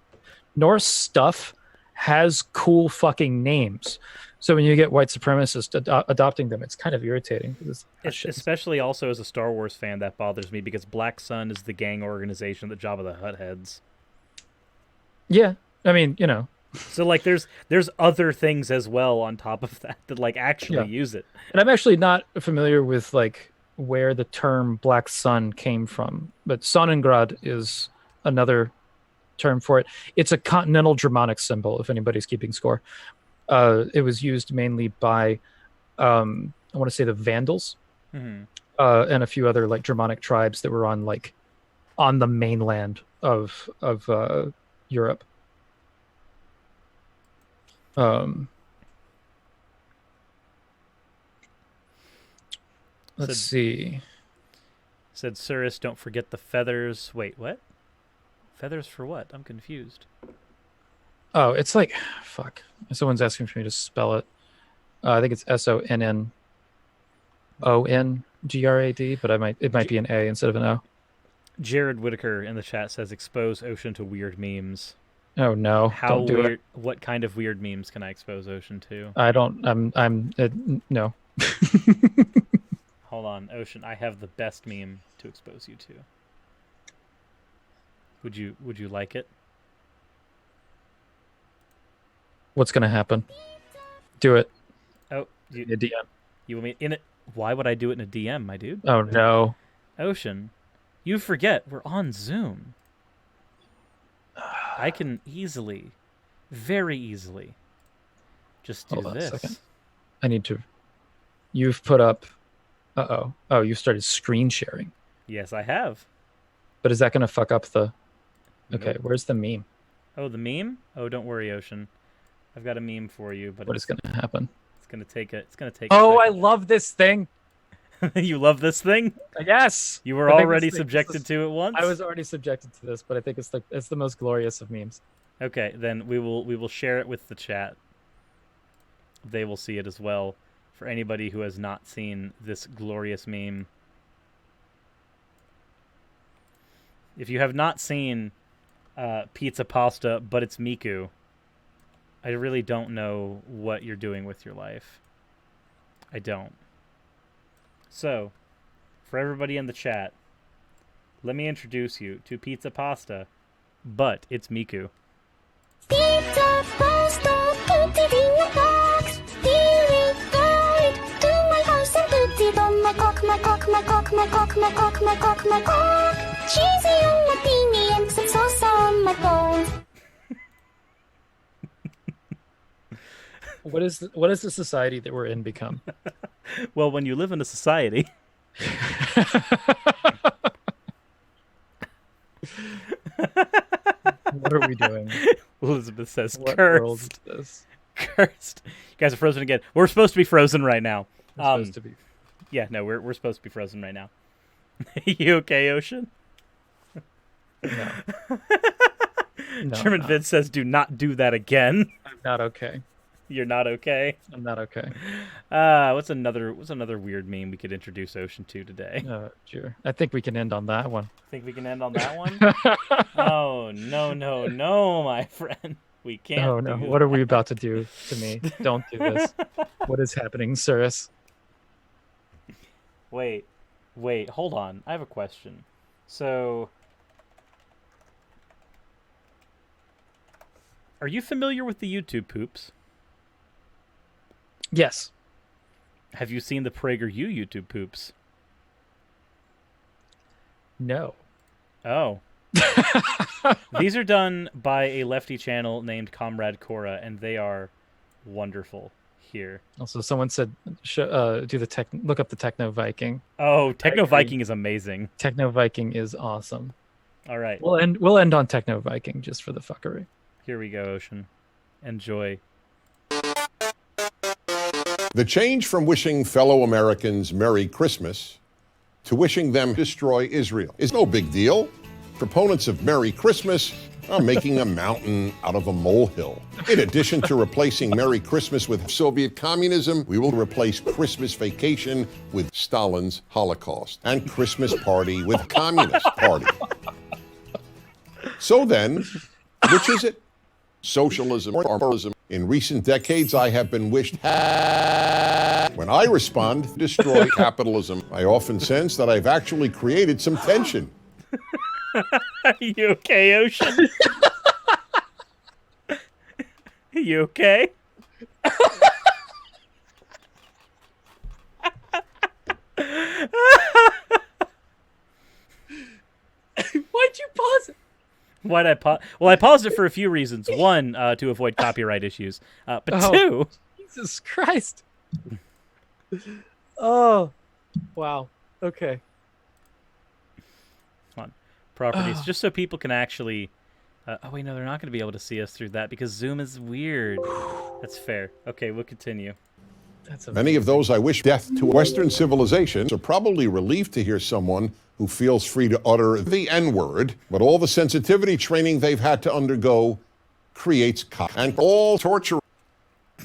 Norse stuff has cool fucking names. So when you get white supremacists adopting them, it's kind of irritating. Especially also as a Star Wars fan, that bothers me because Black Sun is the gang organization that Jabba the Hutt heads. Yeah, I mean, you know. So, like, there's other things as well on top of that like actually use it. And I'm actually not familiar with, like, where the term black sun came from, but Sonnengrad is another term for it. It's a continental Germanic symbol, if anybody's keeping score. It was used mainly by, I want to say, the Vandals, and a few other like Germanic tribes that were on the mainland of Europe. Let's see. Said Cirrus, don't forget the feathers. Wait, what? Feathers for what? I'm confused. Oh, it's like, fuck. Someone's asking for me to spell it. I think it's Sonnongrad, but it might be an A instead of an O. Jared Whitaker in the chat says, expose Ocean to weird memes. Oh no! How don't do weird? It. What kind of weird memes can I expose Ocean to? I don't. No. Hold on, Ocean. I have the best meme to expose you to. Would you like it? What's gonna happen? Do it. Oh, a DM. You want me in it? Why would I do it in a DM, my dude? Oh no. Ocean, you forget we're on Zoom. I can easily, very easily, just do Hold on this. a second. I need to. You've put up. Oh, you started screen sharing. Yes, I have. But is that going to fuck up the? Okay, Nope. Where's the meme? Oh, the meme? Oh, don't worry, Ocean. I've got a meme for you, but What is going to happen? It's gonna take a. It's gonna take. Oh, I love this thing. You love this thing? Yes. You were I think already this thing- subjected to it once. I was already subjected to this, but I think it's the most glorious of memes. Okay, then we will share it with the chat. They will see it as well. For anybody who has not seen this glorious meme, if you have not seen pizza pasta, but it's Miku, I really don't know what you're doing with your life. I don't. So, for everybody in the chat, let me introduce you to pizza pasta, but it's Miku. Pizza pasta, put it in your box. Deliver it to my house and put it on my cock, my cock, my cock, my cock, my cock, my cock, my cock. Cheesy on my peenie and some sauce on my balls. What is the society that we're in become? Well, when you live in a society... What are we doing? Elizabeth says, What cursed. world is this? Cursed. You guys are frozen again. We're supposed to be frozen right now. It's supposed to be. Yeah, no, we're supposed to be frozen right now. You okay, Ocean? No. No, German Vid says, do not do that again. I'm not okay. You're not okay? I'm not okay. What's another weird meme we could introduce Ocean to today? Sure. I think we can end on that one. Think we can end on that one? Oh, no, my friend. We can't. Oh no! do What are we about to do to me? Don't do this. What is happening, Cirrus? Wait, hold on. I have a question. So, are you familiar with the YouTube poops? Yes. Have you seen the PragerU YouTube poops? No. Oh. These are done by a lefty channel named Comrade Cora, and they are wonderful here. Also, someone said, look up the Techno Viking. Oh, Techno Viking is amazing. Techno Viking is awesome. All right. We'll end on Techno Viking just for the fuckery. Here we go, Ocean. Enjoy. The change from wishing fellow Americans Merry Christmas to wishing them destroy Israel is no big deal. Proponents of Merry Christmas are making a mountain out of a molehill. In addition to replacing Merry Christmas with Soviet communism, we will replace Christmas vacation with Stalin's Holocaust and Christmas party with Communist party. So then, which is it? Socialism or barbarism? In recent decades, I have been wished. When I respond, destroy capitalism, I often sense that I've actually created some tension. Are you okay, Ocean? You okay? Why'd I pause? Well, I paused it for a few reasons. One, to avoid copyright issues. But two... Jesus Christ. Oh, wow. Okay. Come on. Properties. Just so people can actually... oh, wait, no, they're not going to be able to see us through that because Zoom is weird. That's fair. Okay, we'll continue. Many of those I wish death to Western civilizations are probably relieved to hear someone who feels free to utter the N-word, but all the sensitivity training they've had to undergo creates cock and all torture.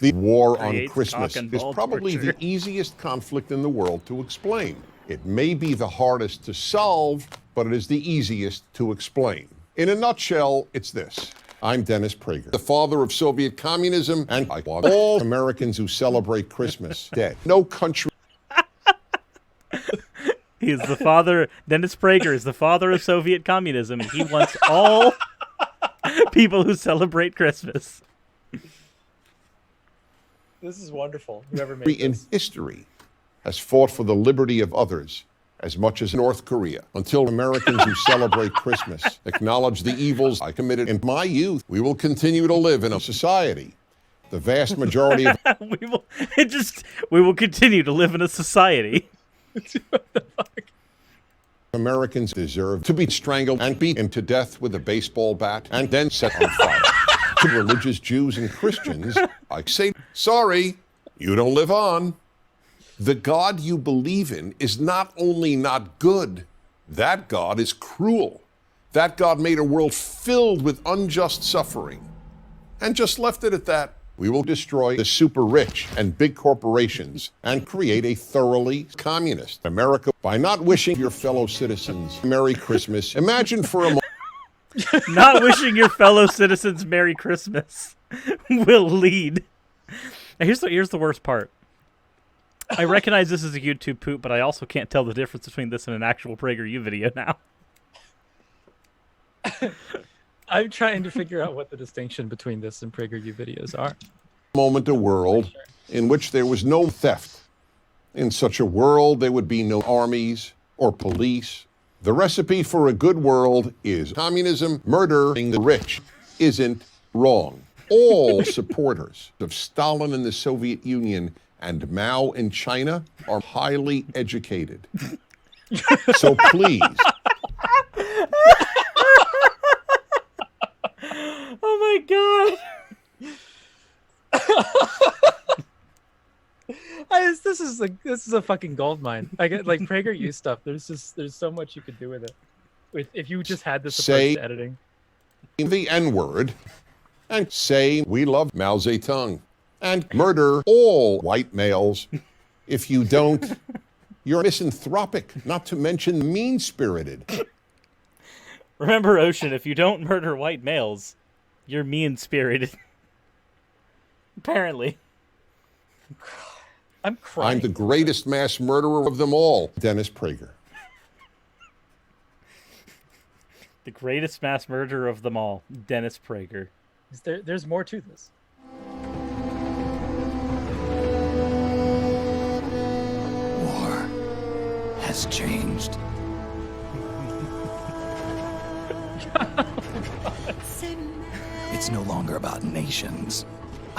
The war on Christmas is probably the easiest conflict in the world to explain. It may be the hardest to solve, but it is the easiest to explain. In a nutshell, it's this. I'm Dennis Prager, the father of Soviet communism, and I want all Americans who celebrate Christmas dead. No country. He is the father. Dennis Prager is the father of Soviet communism, and he wants all people who celebrate Christmas. This is wonderful. Whoever made in this. History has fought for the liberty of others as much as North Korea. Until Americans who celebrate Christmas acknowledge the evils I committed in my youth, we will continue to live in a society. The vast majority of we will continue to live in a society. Americans deserve to be strangled and beaten to death with a baseball bat and then set on fire. To religious Jews and Christians, I say, sorry, you don't live on. The God you believe in is not only not good, that God is cruel. That God made a world filled with unjust suffering and just left it at that. We will destroy the super rich and big corporations and create a thoroughly communist America by not wishing your fellow citizens Merry Christmas. Imagine for a moment. Not wishing your fellow citizens Merry Christmas will lead. Now here's the worst part. I recognize this is a YouTube poop, but I also can't tell the difference between this and an actual PragerU video now. I'm trying to figure out what the distinction between this and PragerU videos are. Moment a world in which there was no theft. In such a world, there would be no armies or police. The recipe for a good world is communism. Murdering the rich isn't wrong. All supporters of Stalin and the Soviet Union and Mao in China are highly educated. So please. Oh my god. This is a fucking gold mine. I get like PragerU stuff. There's so much you could do with it. If you just had this approach to editing. The N-word and say we love Mao Zedong and murder all white males. If you don't, you're misanthropic, not to mention mean-spirited. Remember, Ocean, if you don't murder white males, you're mean-spirited. Apparently. I'm crying. I'm the greatest mass murderer of them all, Dennis Prager. The greatest mass murderer of them all, Dennis Prager. There's more to this. War has changed. It's no longer about nations,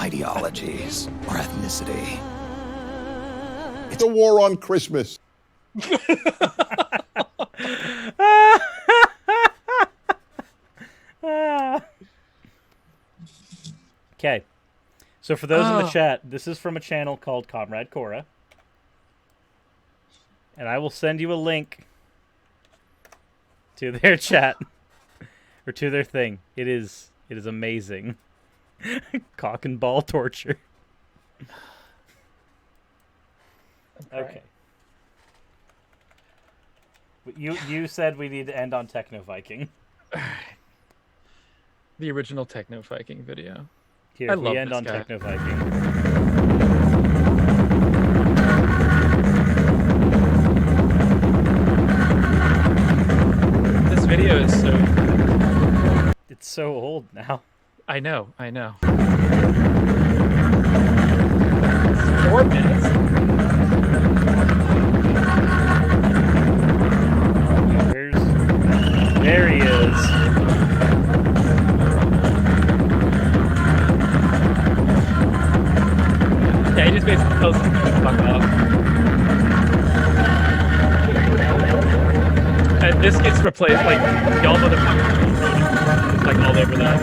ideologies, or ethnicity. It's a war on Christmas. Okay. So for those in the chat, this is from a channel called Comrade Cora. And I will send you a link to their chat. Or to their thing. It is amazing. Cock and ball torture. Okay. You said we need to end on Techno Viking. The original Techno Viking video. Here, we end on Techno Viking. This video is so... It's so old now. I know. 4 minutes. There he is. This gets replaced, like, y'all motherfuckers. It's like all over that.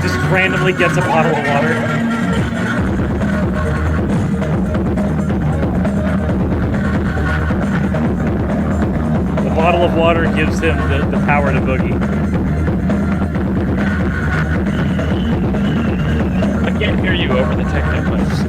Just randomly gets a bottle of water. The bottle of water gives him the power to boogie. I can't hear you over the techno clips.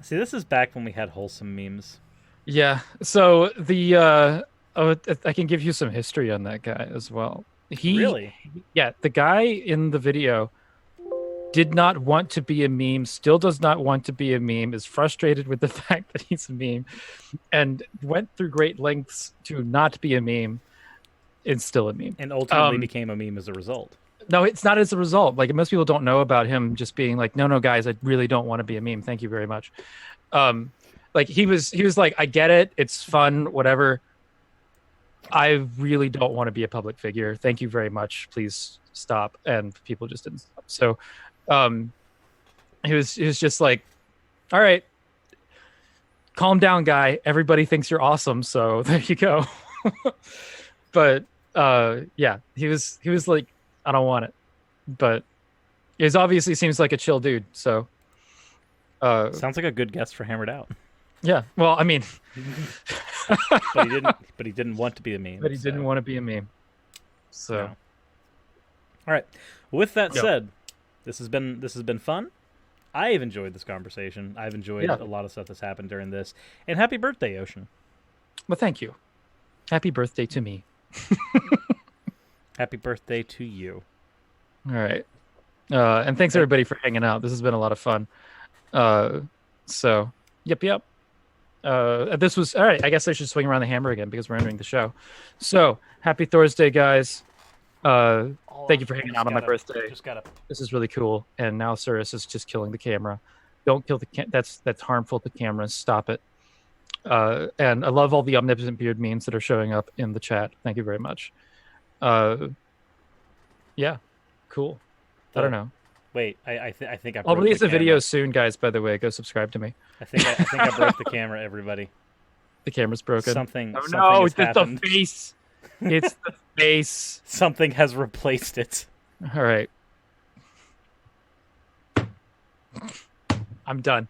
See, this is back when we had wholesome memes. Yeah. So the I can give you some history on that guy as well. Really? Yeah, the guy in the video did not want to be a meme, still does not want to be a meme, is frustrated with the fact that he's a meme, and went through great lengths to not be a meme, and still a meme. And ultimately became a meme as a result. No, it's not as a result. Like, most people don't know about him just being like, no, guys, I really don't want to be a meme. Thank you very much. Like, he was like, I get it. It's fun, whatever. I really don't want to be a public figure. Thank you very much. Please stop. And people just didn't stop. So he was just like, all right, calm down, guy. Everybody thinks you're awesome. So there you go. But yeah, he was like, I don't want it. But it obviously seems like a chill dude. So sounds like a good guess for Hammered Out. Yeah. Well, I mean, but he didn't want to be a meme. But he didn't want to be a meme. So, no. All right. With that said, this has been fun. I've enjoyed this conversation. I've enjoyed a lot of stuff that's happened during this. And happy birthday, Ocean. Well, thank you. Happy birthday to me. Happy birthday to you. All right. And thanks everybody for hanging out. This has been a lot of fun. So, yep. This was all right. I guess I should swing around the hammer again because we're entering the show. So, happy Thursday, guys. Thank you for hanging out on my birthday. This is really cool. And now Cirrus is just killing the camera. Don't kill the that's harmful to cameras. Stop it. And I love all the omnipotent beard memes that are showing up in the chat. Thank you very much. Yeah, cool. I don't know. Wait, I think I'll release a video soon, guys. By the way, go subscribe to me. I think I broke the camera. Everybody, the camera's broken. Something. Oh something no! It's the face. It's the face. Something has replaced it. All right. I'm done.